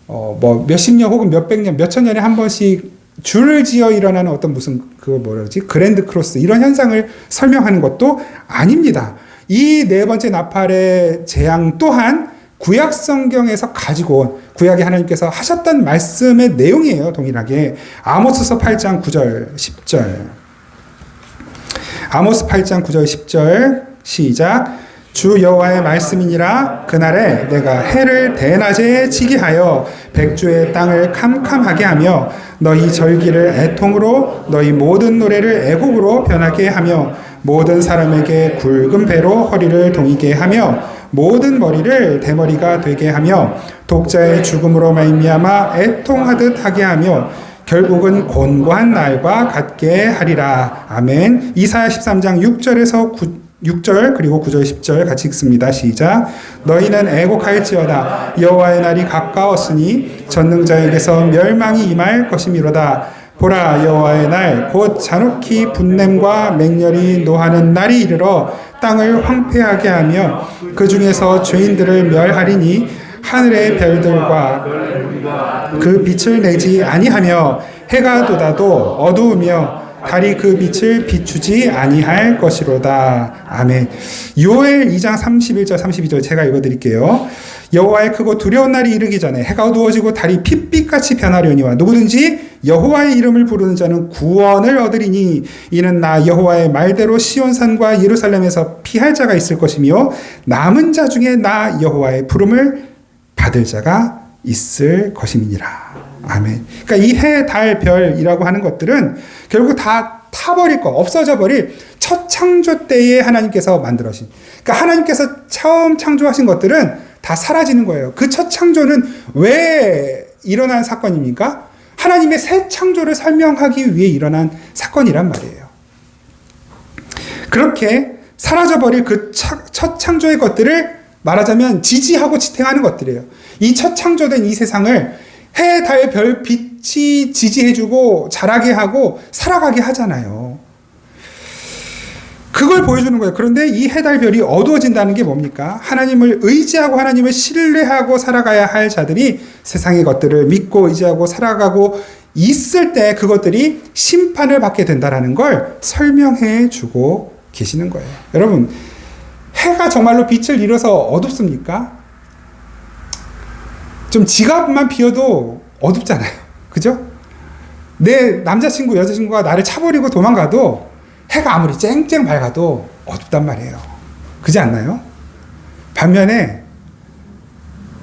뭐 몇십 년 혹은 몇백 년, 몇천 년에 한 번씩 줄을 지어 일어나는 어떤 무슨 그랜드 크로스 이런 현상을 설명하는 것도 아닙니다. 이 네 번째 나팔의 재앙 또한 구약 성경에서 가지고 온 구약의 하나님께서 하셨던 말씀의 내용이에요. 동일하게 아모스서 8장 9절 10절 아모스 8장 9절 10절 시작. 주 여호와의 말씀이니라. 그날에 내가 해를 대낮에 지게 하여 백주의 땅을 캄캄하게 하며 너희 절기를 애통으로 너희 모든 노래를 애곡으로 변하게 하며 모든 사람에게 굵은 배로 허리를 동이게 하며 모든 머리를 대머리가 되게 하며 독자의 죽음으로 말미암아 애통하듯 하게 하며 결국은 곤고한 날과 같게 하리라. 아멘. 이사야 13장 6절 그리고 9절 10절 같이 읽습니다. 시작. 너희는 애곡할지어다. 여호와의 날이 가까웠으니 전능자에게서 멸망이 임할 것이미로다. 보라, 여호와의 날 곧 잔혹히 분냄과 맹렬히 노하는 날이 이르러 땅을 황폐하게 하며 그 중에서 죄인들을 멸하리니 하늘의 별들과 그 빛을 내지 아니하며 해가 돋아도 어두우며 달이 그 빛을 비추지 아니할 것이로다. 아멘. 요엘 2장 31절 32절 제가 읽어드릴게요. 여호와의 크고 두려운 날이 이르기 전에 해가 어두워지고 달이 핏빛같이 변하려니와 누구든지 여호와의 이름을 부르는 자는 구원을 얻으리니 이는 나 여호와의 말대로 시온산과 예루살렘에서 피할 자가 있을 것이며 남은 자 중에 나 여호와의 부름을 받을 자가 있을 것임이니라. 아멘. 그러니까 이 해, 달, 별이라고 하는 것들은 결국 다 타버릴 거, 없어져 버릴 첫 창조 때에 하나님께서 만들어진. 그러니까 하나님께서 처음 창조하신 것들은 다 사라지는 거예요. 그 첫 창조는 왜 일어난 사건입니까? 하나님의 새 창조를 설명하기 위해 일어난 사건이란 말이에요. 그렇게 사라져버릴 그 첫 창조의 것들을 말하자면 지지하고 지탱하는 것들이에요. 이 첫 창조된 이 세상을 해, 달, 별, 빛이 지지해주고 자라게 하고 살아가게 하잖아요. 그걸 보여주는 거예요. 그런데 이 해, 달, 별이 어두워진다는 게 뭡니까? 하나님을 의지하고 하나님을 신뢰하고 살아가야 할 자들이 세상의 것들을 믿고 의지하고 살아가고 있을 때 그것들이 심판을 받게 된다는 걸 설명해 주고 계시는 거예요. 여러분, 해가 정말로 빛을 잃어서 어둡습니까? 좀 지갑만 비워도 어둡잖아요. 그죠? 내 남자친구, 여자친구가 나를 차버리고 도망가도 해가 아무리 쨍쨍 밝아도 어둡단 말이에요. 그렇지 않나요? 반면에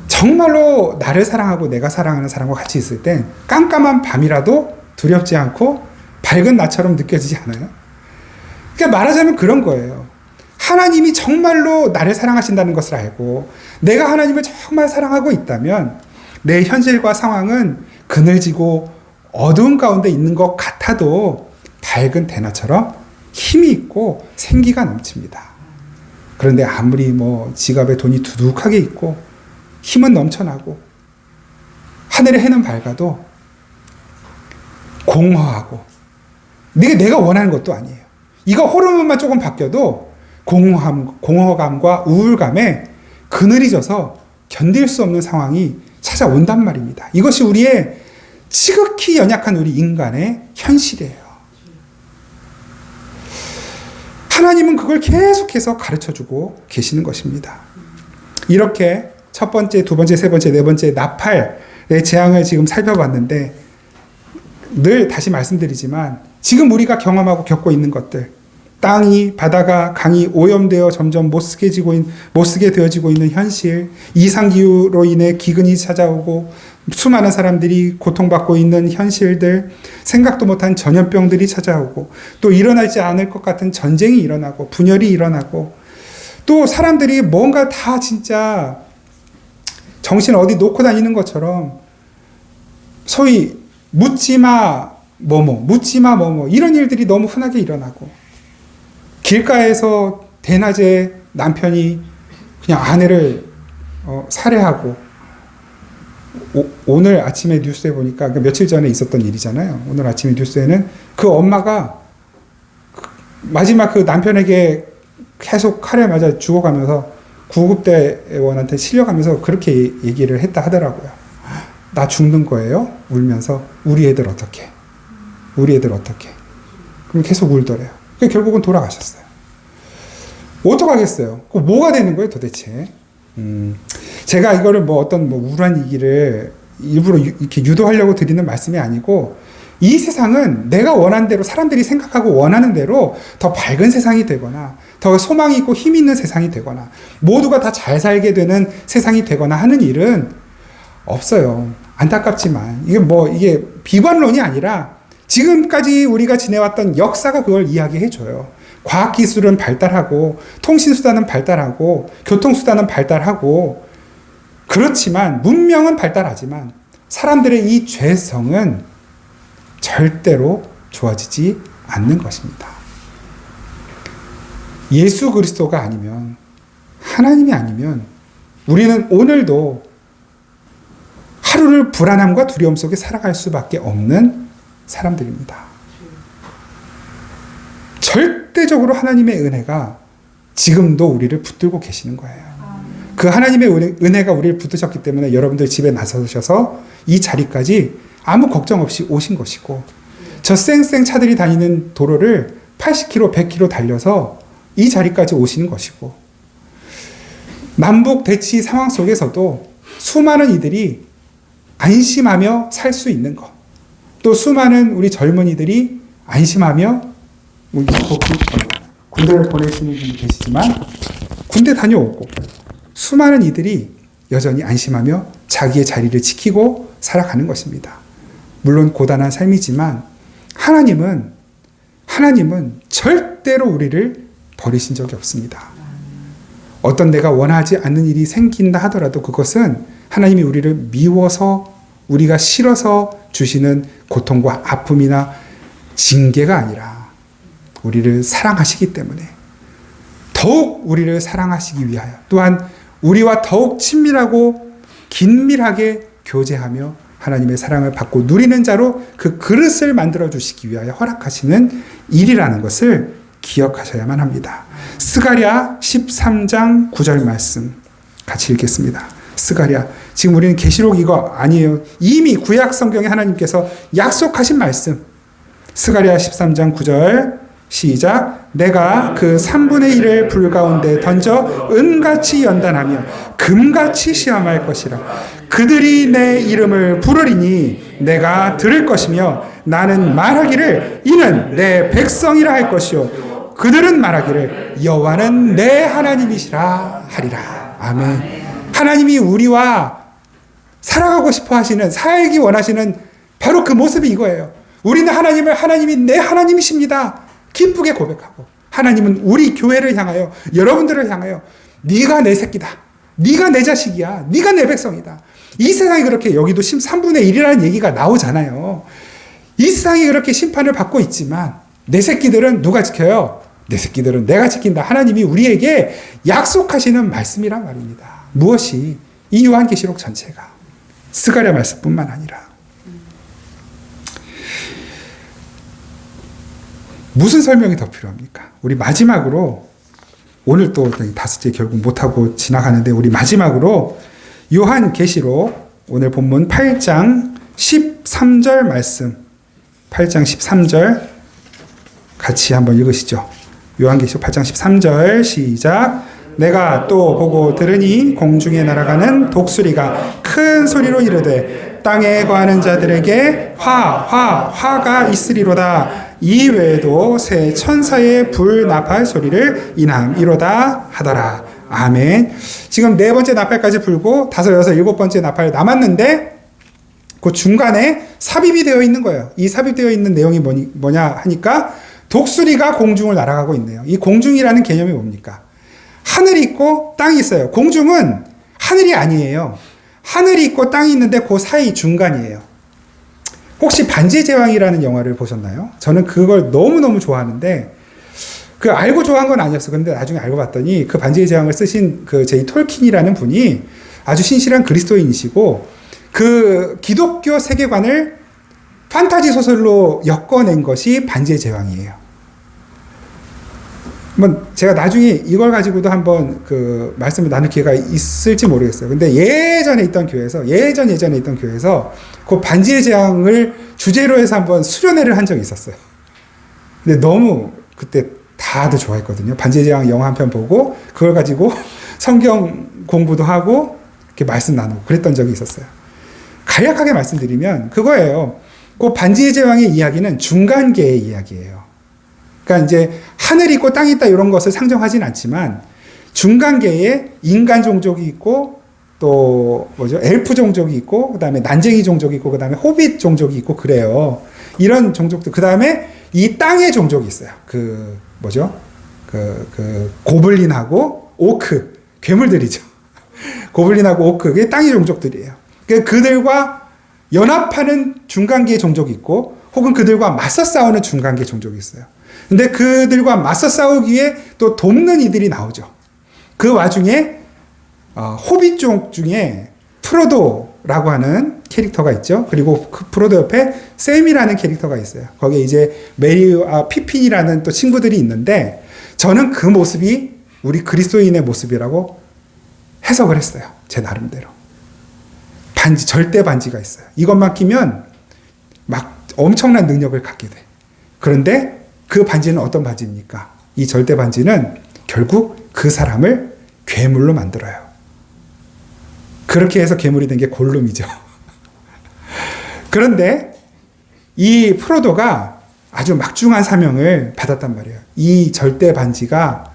정말로 나를 사랑하고 내가 사랑하는 사람과 같이 있을 땐 깜깜한 밤이라도 두렵지 않고 밝은 나처럼 느껴지지 않아요? 그러니까 말하자면 그런 거예요. 하나님이 정말로 나를 사랑하신다는 것을 알고 내가 하나님을 정말 사랑하고 있다면 내 현실과 상황은 그늘지고 어두운 가운데 있는 것 같아도 밝은 대낮처럼 힘이 있고 생기가 넘칩니다. 그런데 아무리 지갑에 돈이 두둑하게 있고 힘은 넘쳐나고 하늘의 해는 밝아도 공허하고 내가 원하는 것도 아니에요. 이거 호르몬만 조금 바뀌어도 공허감과 우울감에 그늘이 져서 견딜 수 없는 상황이 찾아온단 말입니다. 이것이 우리의 지극히 연약한 우리 인간의 현실이에요. 하나님은 그걸 계속해서 가르쳐주고 계시는 것입니다. 이렇게 첫 번째, 두 번째, 세 번째, 네 번째 나팔의 재앙을 지금 살펴봤는데 늘 다시 말씀드리지만 지금 우리가 경험하고 겪고 있는 것들, 땅이, 바다가, 강이 오염되어 점점 못쓰게 되어지고 있는 현실, 이상기후로 인해 기근이 찾아오고 수많은 사람들이 고통받고 있는 현실들, 생각도 못한 전염병들이 찾아오고 또 일어나지 않을 것 같은 전쟁이 일어나고 분열이 일어나고 또 사람들이 뭔가 다 진짜 정신 어디 놓고 다니는 것처럼 소위 묻지마 뭐뭐 이런 일들이 너무 흔하게 일어나고 길가에서 대낮에 남편이 그냥 아내를 살해하고 오늘 아침에 뉴스에 보니까 며칠 전에 있었던 일이잖아요. 오늘 아침에 뉴스에는 그 엄마가 마지막 그 남편에게 계속 칼에 맞아 죽어가면서 구급대원한테 실려가면서 그렇게 얘기를 했다 하더라고요. 나 죽는 거예요? 울면서 우리 애들 어떻게? 그럼 계속 울더래요. 결국은 돌아가셨어요. 어떡하겠어요? 뭐가 되는 거예요, 도대체? 제가 이거를 우울한 얘기를 일부러 이렇게 유도하려고 드리는 말씀이 아니고, 이 세상은 내가 원하는 대로, 사람들이 생각하고 원하는 대로 더 밝은 세상이 되거나, 더 소망이 있고 힘이 있는 세상이 되거나, 모두가 다 잘 살게 되는 세상이 되거나 하는 일은 없어요. 안타깝지만. 이게 비관론이 아니라, 지금까지 우리가 지내왔던 역사가 그걸 이야기해줘요. 과학기술은 발달하고 통신수단은 발달하고 교통수단은 발달하고 그렇지만 문명은 발달하지만 사람들의 이 죄성은 절대로 좋아지지 않는 것입니다. 예수 그리스도가 아니면, 하나님이 아니면 우리는 오늘도 하루를 불안함과 두려움 속에 살아갈 수밖에 없는 사람들입니다. 절대적으로 하나님의 은혜가 지금도 우리를 붙들고 계시는 거예요. 그 하나님의 은혜가 우리를 붙드셨기 때문에 여러분들 집에 나서셔서 이 자리까지 아무 걱정 없이 오신 것이고, 저 쌩쌩 차들이 다니는 도로를 80km, 100km 달려서 이 자리까지 오시는 것이고, 남북 대치 상황 속에서도 수많은 이들이 안심하며 살 수 있는 것, 또 수많은 우리 젊은이들이 안심하며 군대를 보내시는 분이 계시지만 군대 다녀오고, 수많은 이들이 여전히 안심하며 자기의 자리를 지키고 살아가는 것입니다. 물론 고단한 삶이지만 하나님은 절대로 우리를 버리신 적이 없습니다. 어떤 내가 원하지 않는 일이 생긴다 하더라도 그것은 하나님이 우리를 미워서, 우리가 싫어서 주시는 고통과 아픔이나 징계가 아니라 우리를 사랑하시기 때문에, 더욱 우리를 사랑하시기 위하여, 또한 우리와 더욱 친밀하고 긴밀하게 교제하며 하나님의 사랑을 받고 누리는 자로 그 그릇을 만들어 주시기 위하여 허락하시는 일이라는 것을 기억하셔야만 합니다. 스가랴 13장 9절 말씀 같이 읽겠습니다. 스가랴, 지금 우리는 계시록 이거 아니에요. 이미 구약 성경에 하나님께서 약속하신 말씀. 스가랴 13장 9절 시작. 내가 그 3분의 1을 불 가운데 던져 은같이 연단하며 금같이 시험할 것이라. 그들이 내 이름을 부르리니 내가 들을 것이며 나는 말하기를 이는 내 백성이라 할 것이요 그들은 말하기를 여호와는 내 하나님이시라 하리라. 아멘. 하나님이 우리와 살아가고 싶어 하시는, 살기 원하시는 바로 그 모습이 이거예요. 우리는 하나님이 내 하나님이십니다. 기쁘게 고백하고, 하나님은 우리 교회를 향하여, 여러분들을 향하여 네가 내 새끼다, 네가 내 자식이야, 네가 내 백성이다. 이 세상이 그렇게, 여기도 3분의 1이라는 얘기가 나오잖아요. 이 세상이 그렇게 심판을 받고 있지만 내 새끼들은 누가 지켜요? 내 새끼들은 내가 지킨다. 하나님이 우리에게 약속하시는 말씀이란 말입니다. 무엇이? 이 요한계시록 전체가 스가랴 말씀뿐만 아니라. 무슨 설명이 더 필요합니까? 우리 마지막으로, 오늘 또 다섯째 결국 못하고 지나가는데, 우리 마지막으로 요한계시록 오늘 본문 8장 13절 말씀, 8장 13절 같이 한번 읽으시죠. 요한계시록 8장 13절 시작. 내가 또 보고 들으니 공중에 날아가는 독수리가 큰 소리로 이르되 땅에 거하는 자들에게 화가 있으리로다. 이 외에도 새 천사의 불 나팔 소리를 인함이로다 하더라. 아멘. 지금 네 번째 나팔까지 불고 다섯, 여섯, 일곱 번째 나팔 남았는데 그 중간에 삽입이 되어 있는 거예요. 이 삽입되어 있는 내용이 뭐냐 하니까 독수리가 공중을 날아가고 있네요. 이 공중이라는 개념이 뭡니까? 하늘이 있고 땅이 있어요. 공중은 하늘이 아니에요. 하늘이 있고 땅이 있는데 그 사이 중간이에요. 혹시 반지의 제왕이라는 영화를 보셨나요? 저는 그걸 너무너무 좋아하는데, 그 알고 좋아한 건 아니었어. 근데 나중에 알고 봤더니 그 반지의 제왕을 쓰신 그 제이 톨킨이라는 분이 아주 신실한 그리스도인이시고, 그 기독교 세계관을 판타지 소설로 엮어낸 것이 반지의 제왕이에요. 제가 나중에 이걸 가지고도 한번 그 말씀을 나눌 기회가 있을지 모르겠어요. 근데 예전에 있던 교회에서 그 반지의 제왕을 주제로 해서 한번 수련회를 한 적이 있었어요. 근데 너무 그때 다들 좋아했거든요. 반지의 제왕 영화 한 편 보고 그걸 가지고 성경 공부도 하고 이렇게 말씀 나누고 그랬던 적이 있었어요. 간략하게 말씀드리면 그거예요. 그 반지의 제왕의 이야기는 중간계의 이야기예요. 그러니까 이제 하늘이 있고 땅이 있다 이런 것을 상정하진 않지만 중간계에 인간 종족이 있고 또 엘프 종족이 있고 그다음에 난쟁이 종족이 있고 그다음에 호빗 종족이 있고 그래요. 이런 종족들, 그다음에 이 땅의 종족이 있어요. 그 고블린하고 오크, 괴물들이죠. 고블린하고 오크, 그게 땅의 종족들이에요. 그들과 연합하는 중간계의 종족이 있고 혹은 그들과 맞서 싸우는 중간계 종족이 있어요. 근데 그들과 맞서 싸우기 위해 또 돕는 이들이 나오죠. 그 와중에 호빗족 중에 프로도라고 하는 캐릭터가 있죠. 그리고 그 프로도 옆에 샘이라는 캐릭터가 있어요. 거기에 이제 피핀이라는 또 친구들이 있는데 저는 그 모습이 우리 그리스도인의 모습이라고 해석을 했어요. 제 나름대로. 반지, 절대 반지가 있어요. 이것만 끼면 막 엄청난 능력을 갖게 돼. 그런데 그 반지는 어떤 반지입니까? 이 절대 반지는 결국 그 사람을 괴물로 만들어요. 그렇게 해서 괴물이 된 게 골룸이죠. 그런데 이 프로도가 아주 막중한 사명을 받았단 말이에요. 이 절대 반지가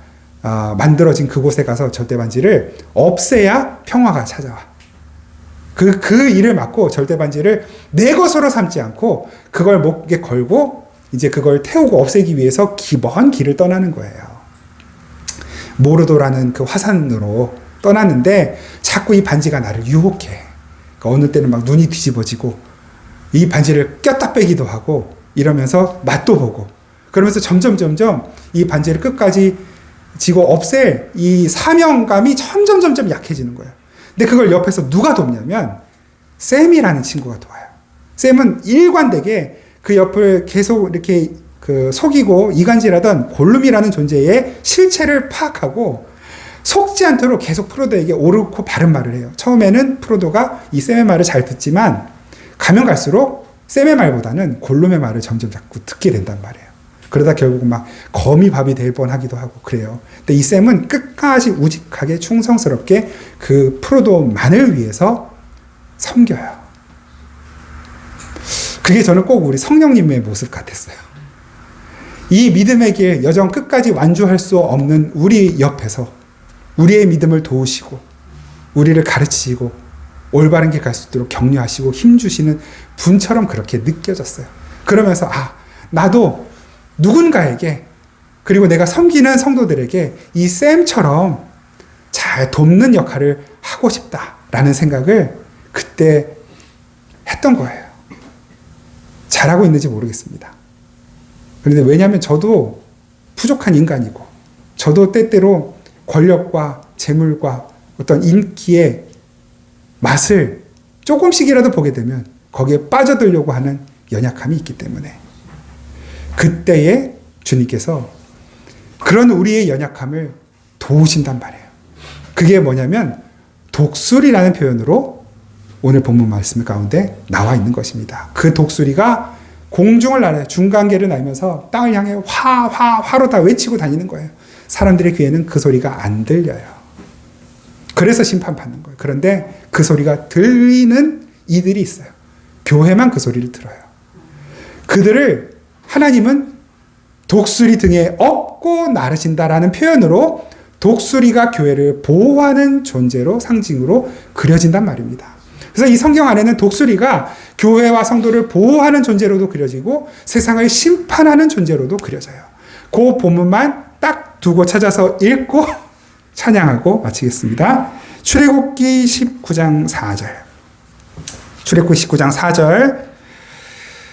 만들어진 그곳에 가서 절대 반지를 없애야 평화가 찾아와. 그 일을 맡고 절대 반지를 내 것으로 삼지 않고 그걸 목에 걸고 이제 그걸 태우고 없애기 위해서 먼 길을 떠나는 거예요. 모르도라는 그 화산으로 떠났는데 자꾸 이 반지가 나를 유혹해. 그러니까 어느 때는 막 눈이 뒤집어지고 이 반지를 꼈다 빼기도 하고 이러면서 맛도 보고 그러면서 점점 이 반지를 끝까지 지고 없앨 이 사명감이 점점 약해지는 거예요. 근데 그걸 옆에서 누가 돕냐면 샘이라는 친구가 도와요. 샘은 일관되게 그 옆을 계속 이렇게 속이고 이간질하던 골룸이라는 존재의 실체를 파악하고 속지 않도록 계속 프로도에게 옳고 바른 말을 해요. 처음에는 프로도가 이 샘의 말을 잘 듣지만 가면 갈수록 샘의 말보다는 골룸의 말을 점점 자꾸 듣게 된단 말이에요. 그러다 결국 막 거미 밥이 될 뻔하기도 하고 그래요. 근데 이 샘은 끝까지 우직하게 충성스럽게 그 프로도만을 위해서 섬겨요. 그게 저는 꼭 우리 성령님의 모습 같았어요. 이 믿음의 길 여정 끝까지 완주할 수 없는 우리 옆에서 우리의 믿음을 도우시고 우리를 가르치시고 올바른 길 갈 수 있도록 격려하시고 힘주시는 분처럼 그렇게 느껴졌어요. 그러면서 나도 누군가에게 그리고 내가 섬기는 성도들에게 이 샘처럼 잘 돕는 역할을 하고 싶다라는 생각을 그때 했던 거예요. 잘하고 있는지 모르겠습니다. 그런데 왜냐하면 저도 부족한 인간이고 저도 때때로 권력과 재물과 어떤 인기의 맛을 조금씩이라도 보게 되면 거기에 빠져들려고 하는 연약함이 있기 때문에 그때에 주님께서 그런 우리의 연약함을 도우신단 말이에요. 그게 뭐냐면 독수리라는 표현으로 오늘 본문 말씀 가운데 나와 있는 것입니다. 그 독수리가 공중을 날아요. 중간계를 날면서 땅을 향해 화로 다 외치고 다니는 거예요. 사람들의 귀에는 그 소리가 안 들려요. 그래서 심판받는 거예요. 그런데 그 소리가 들리는 이들이 있어요. 교회만 그 소리를 들어요. 그들을 하나님은 독수리 등에 업고 나르신다라는 표현으로 독수리가 교회를 보호하는 존재로 상징으로 그려진단 말입니다. 그래서 이 성경 안에는 독수리가 교회와 성도를 보호하는 존재로도 그려지고 세상을 심판하는 존재로도 그려져요. 그 본문만 딱 두고 찾아서 읽고 찬양하고 마치겠습니다. 출애굽기 19장 4절. 출애굽기 19장 4절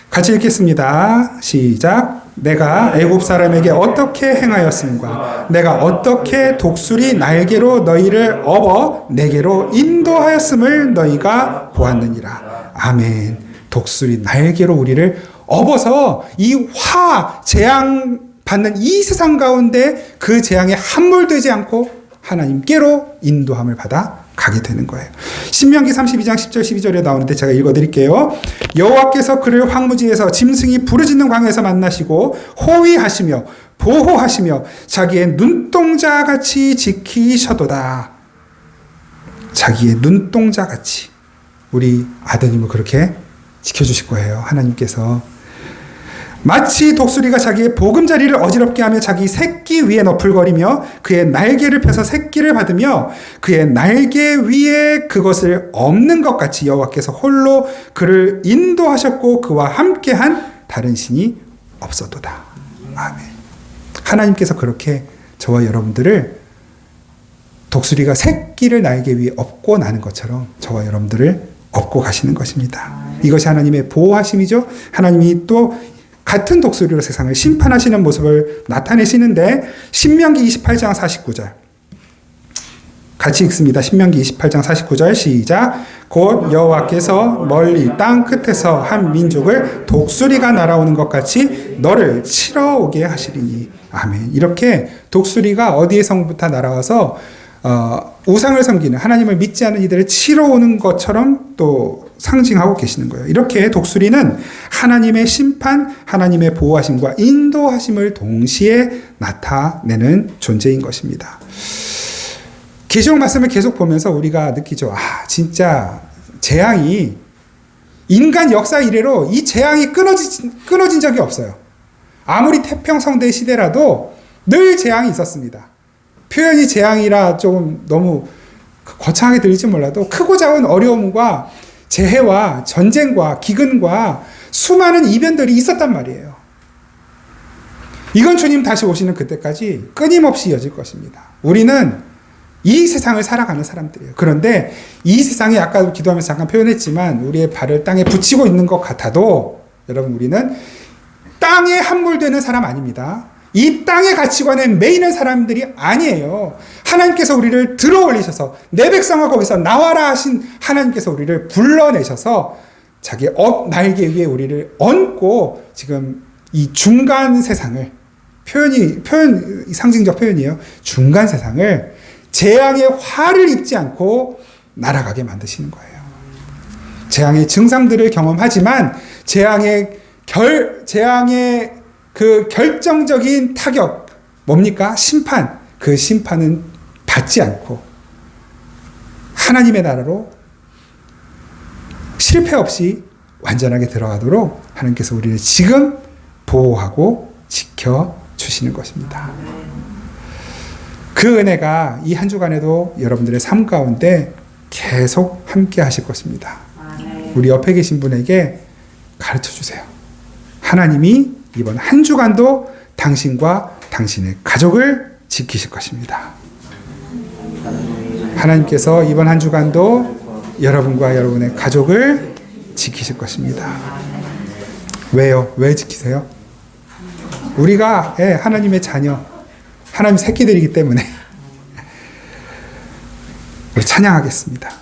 같이 읽겠습니다. 시작. 내가 애굽 사람에게 어떻게 행하였음과 내가 어떻게 독수리 날개로 너희를 업어 내게로 인도하였음을 너희가 보았느니라. 아멘. 독수리 날개로 우리를 업어서 이 재앙 받는 이 세상 가운데 그 재앙에 함몰되지 않고 하나님께로 인도함을 받아 가게 되는 거예요. 신명기 32장 10절 12절에 나오는데 제가 읽어드릴게요. 여호와께서 그를 황무지에서 짐승이 부르짖는 광야에서 만나시고 호위하시며 보호하시며 자기의 눈동자같이 지키셔도다. 자기의 눈동자같이 우리 아드님을 그렇게 지켜주실 거예요. 하나님께서 마치 독수리가 자기의 보금자리를 어지럽게 하며 자기 새끼 위에 너풀거리며 그의 날개를 펴서 새끼를 받으며 그의 날개 위에 그것을 엎는 것 같이 여호와께서 홀로 그를 인도하셨고 그와 함께한 다른 신이 없었도다. 아멘. 하나님께서 그렇게 저와 여러분들을 독수리가 새끼를 날개 위에 업고 나는 것처럼 저와 여러분들을 업고 가시는 것입니다. 이것이 하나님의 보호하심이죠. 하나님이 또 같은 독수리로 세상을 심판하시는 모습을 나타내시는데 신명기 28장 49절 같이 읽습니다. 신명기 28장 49절 시작. 곧 여호와께서 멀리 땅 끝에서 한 민족을 독수리가 날아오는 것 같이 너를 치러 오게 하시리니. 아멘. 이렇게 독수리가 어디에서부터 날아와서 우상을 섬기는 하나님을 믿지 않은 이들을 치러 오는 것처럼 또 상징하고 계시는 거예요. 이렇게 독수리는 하나님의 심판, 하나님의 보호하심과 인도하심을 동시에 나타내는 존재인 것입니다. 계시록 말씀을 계속 보면서 우리가 느끼죠. 진짜 재앙이 인간 역사 이래로 이 재앙이 끊어진 적이 없어요. 아무리 태평성대 시대라도 늘 재앙이 있었습니다. 표현이 재앙이라 조금 너무 거창하게 들릴지 몰라도 크고 작은 어려움과 재해와 전쟁과 기근과 수많은 이변들이 있었단 말이에요. 이건 주님 다시 오시는 그때까지 끊임없이 이어질 것입니다. 우리는 이 세상을 살아가는 사람들이에요. 그런데 이 세상이 아까 기도하면서 잠깐 표현했지만 우리의 발을 땅에 붙이고 있는 것 같아도 여러분 우리는 땅에 함몰되는 사람 아닙니다. 이 땅의 가치관에 매이는 사람들이 아니에요. 하나님께서 우리를 들어 올리셔서 내 백성아 거기서 나와라 하신 하나님께서 우리를 불러내셔서 자기 날개 위에 우리를 얹고 지금 이 중간 세상을 상징적 표현이에요. 중간 세상을 재앙의 화를 입지 않고 날아가게 만드시는 거예요. 재앙의 증상들을 경험하지만 재앙의 그 결정적인 타격 뭡니까? 심판. 그 심판은 받지 않고 하나님의 나라로 실패 없이 완전하게 들어가도록 하나님께서 우리를 지금 보호하고 지켜주시는 것입니다. 그 은혜가 이 한 주간에도 여러분들의 삶 가운데 계속 함께 하실 것입니다. 우리 옆에 계신 분에게 가르쳐 주세요. 하나님이 이번 한 주간도 당신과 당신의 가족을 지키실 것입니다. 하나님께서 이번 한 주간도 여러분과 여러분의 가족을 지키실 것입니다. 왜요? 왜 지키세요? 우리가 하나님의 자녀, 하나님 새끼들이기 때문에 우리 찬양하겠습니다.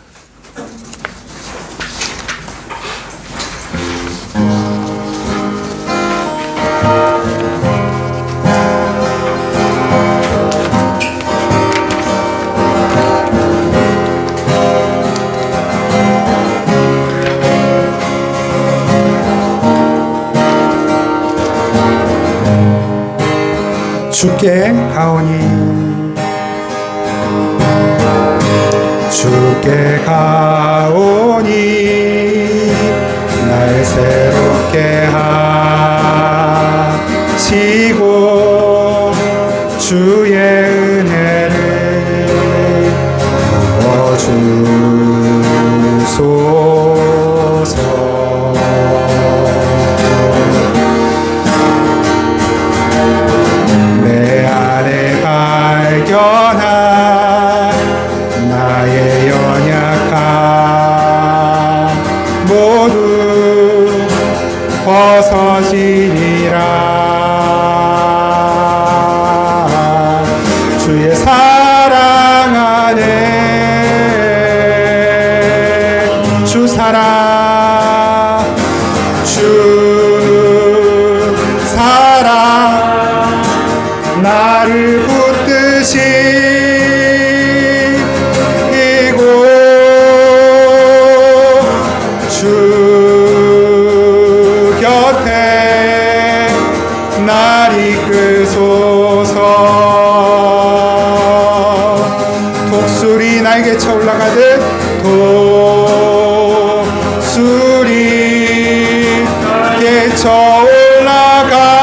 주께 가오니 주께 가오니 날 새롭게 하시고 주의 은혜를 부어주소서. 발견한 나의 연약함 모두 벗어지리라. 주의 사랑 안에 주 사랑 주 사랑 나를 붙드시고 주 곁에 날 이끌소서. 독수리 날개쳐 올라가듯 독수리 날개쳐 올라가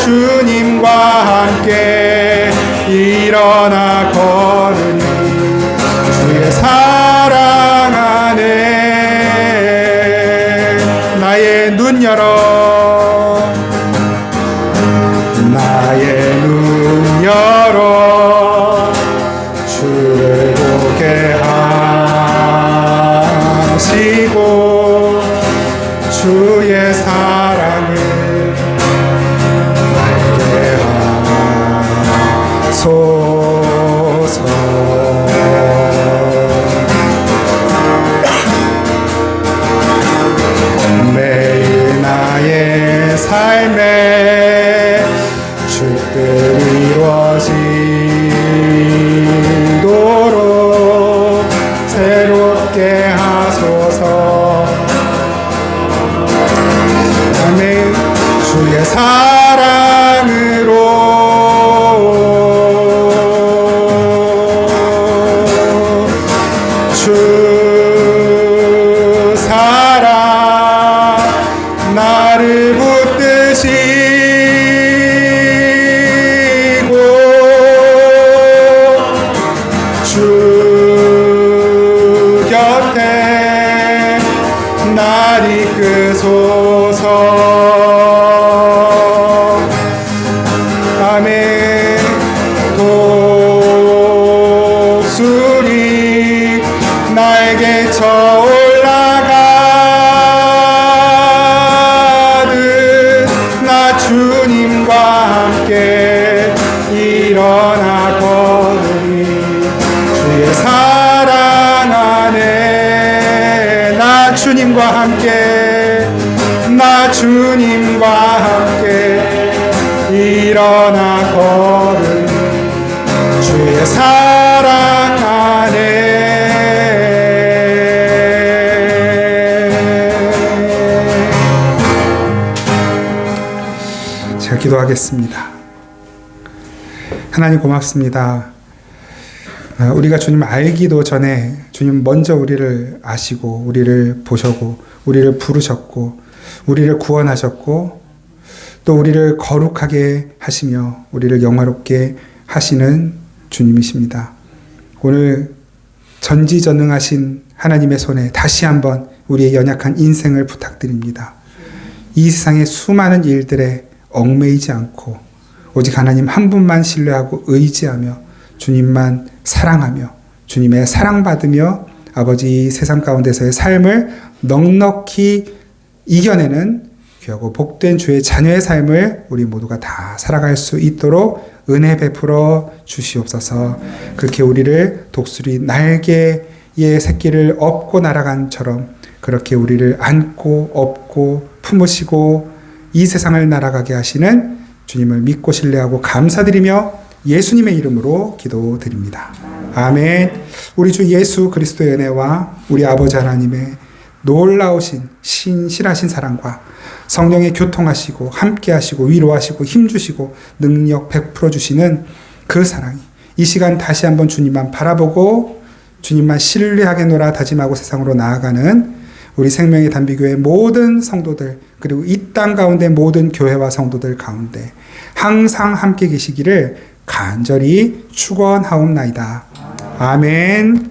주님과 함께 일어나 걸으니 주의 사랑 안에 나의 눈 열어 나의 눈 열어 주를 보게 하소서. 붙드시고 주의 사랑을 알게 하소서. 매일 나의 삶에 주뜻 이루어지도록 새롭게 하소서. 아멘. 주의 사랑으로 주 사랑 나를 붙드시고 주 곁에 날 이끄소서. 아멘. 독수리 날개쳐 올라가듯 나 주님과 함께 일어나 걸으리. 주의 사랑 안에 나 주님과 함께 나 주님과 함께 일어나 걸으리. 주의 사랑 안에. 제가 기도하겠습니다. 하나님 고맙습니다. 우리가 주님 알기도 전에 주님 먼저 우리를 아시고 우리를 보셨고 우리를 부르셨고 우리를 구원하셨고 또 우리를 거룩하게 하시며 우리를 영화롭게 하시는 주님이십니다. 오늘 전지전능하신 하나님의 손에 다시 한번 우리의 연약한 인생을 부탁드립니다. 이 세상의 수많은 일들에 얽매이지 않고 오직 하나님 한 분만 신뢰하고 의지하며 주님만 사랑하며 주님의 사랑받으며 아버지 세상 가운데서의 삶을 넉넉히 이겨내는 귀하고 복된 주의 자녀의 삶을 우리 모두가 다 살아갈 수 있도록 은혜 베풀어 주시옵소서. 그렇게 우리를 독수리 날개의 새끼를 업고 날아간처럼 그렇게 우리를 안고 업고 품으시고 이 세상을 날아가게 하시는 주님을 믿고 신뢰하고 감사드리며 예수님의 이름으로 기도드립니다. 아멘. 우리 주 예수 그리스도의 은혜와 우리 아버지 하나님의 놀라우신 신실하신 사랑과 성령의 교통하시고 함께하시고 위로하시고 힘주시고 능력 베풀어 주시는 그 사랑이 이 시간 다시 한번 주님만 바라보고 주님만 신뢰하겠노라 다짐하고 세상으로 나아가는 우리 생명의 단비교회 모든 성도들 그리고 이 땅 가운데 모든 교회와 성도들 가운데 항상 함께 계시기를 간절히 축원하옵나이다. 아멘.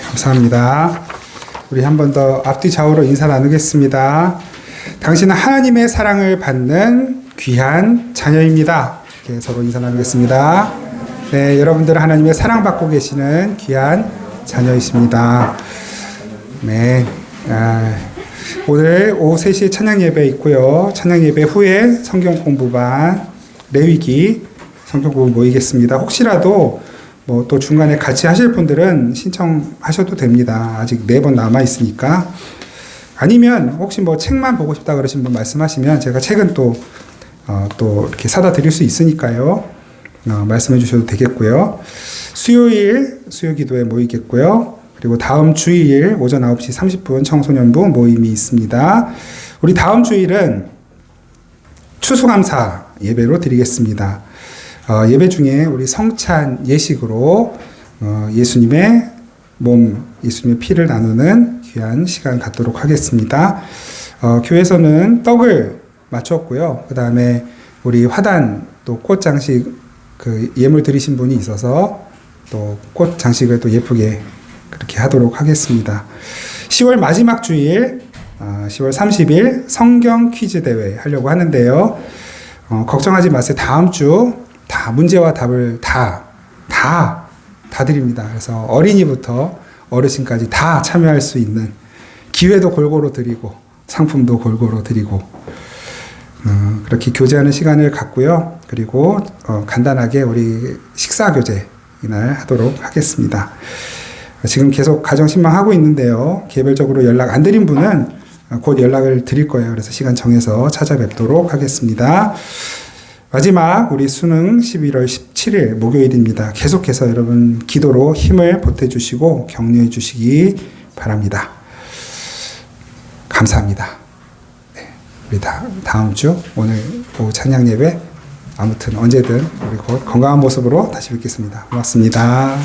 감사합니다. 우리 한 번 더 앞뒤 좌우로 인사 나누겠습니다. 당신은 하나님의 사랑을 받는 귀한 자녀입니다. 이렇게 서로 인사 나누겠습니다. 네, 여러분들은 하나님의 사랑받고 계시는 귀한 자녀이십니다. 네, 오늘 오후 3시에 찬양 예배 있고요. 찬양 예배 후에 성경 공부반 레위기 성경 공부 모이겠습니다. 혹시라도 뭐 또 중간에 같이 하실 분들은 신청하셔도 됩니다. 아직 4번 남아 있으니까. 아니면 혹시 뭐 책만 보고 싶다 그러신 분 말씀하시면 제가 책은 또 이렇게 사다 드릴 수 있으니까요. 말씀해 주셔도 되겠고요. 수요일 수요 기도에 모이겠고요. 그리고 다음 주일 오전 9시 30분 청소년부 모임이 있습니다. 우리 다음 주일은 추수감사 예배로 드리겠습니다. 예배 중에 우리 성찬 예식으로 예수님의 몸, 예수님의 피를 나누는 귀한 시간 갖도록 하겠습니다. 교회에서는 떡을 맞췄고요. 그 다음에 우리 화단 또 꽃 장식 그 예물 드리신 분이 있어서 또 꽃 장식을 또 예쁘게 그렇게 하도록 하겠습니다. 10월 마지막 주일 10월 30일 성경 퀴즈 대회 하려고 하는데요. 걱정하지 마세요. 다음 주 다 문제와 답을 다 드립니다. 그래서 어린이부터 어르신까지 다 참여할 수 있는 기회도 골고루 드리고 상품도 골고루 드리고 그렇게 교제하는 시간을 갖고요. 그리고 간단하게 우리 식사 교제 이날 하도록 하겠습니다. 지금 계속 가정 신방하고 있는데요. 개별적으로 연락 안 드린 분은 곧 연락을 드릴 거예요. 그래서 시간 정해서 찾아뵙도록 하겠습니다. 마지막 우리 수능 11월 17일 목요일입니다. 계속해서 여러분 기도로 힘을 보태주시고 격려해 주시기 바랍니다. 감사합니다. 네, 우리 다음 주 오늘 오후 찬양 예배 아무튼 언제든 우리 곧 건강한 모습으로 다시 뵙겠습니다. 고맙습니다.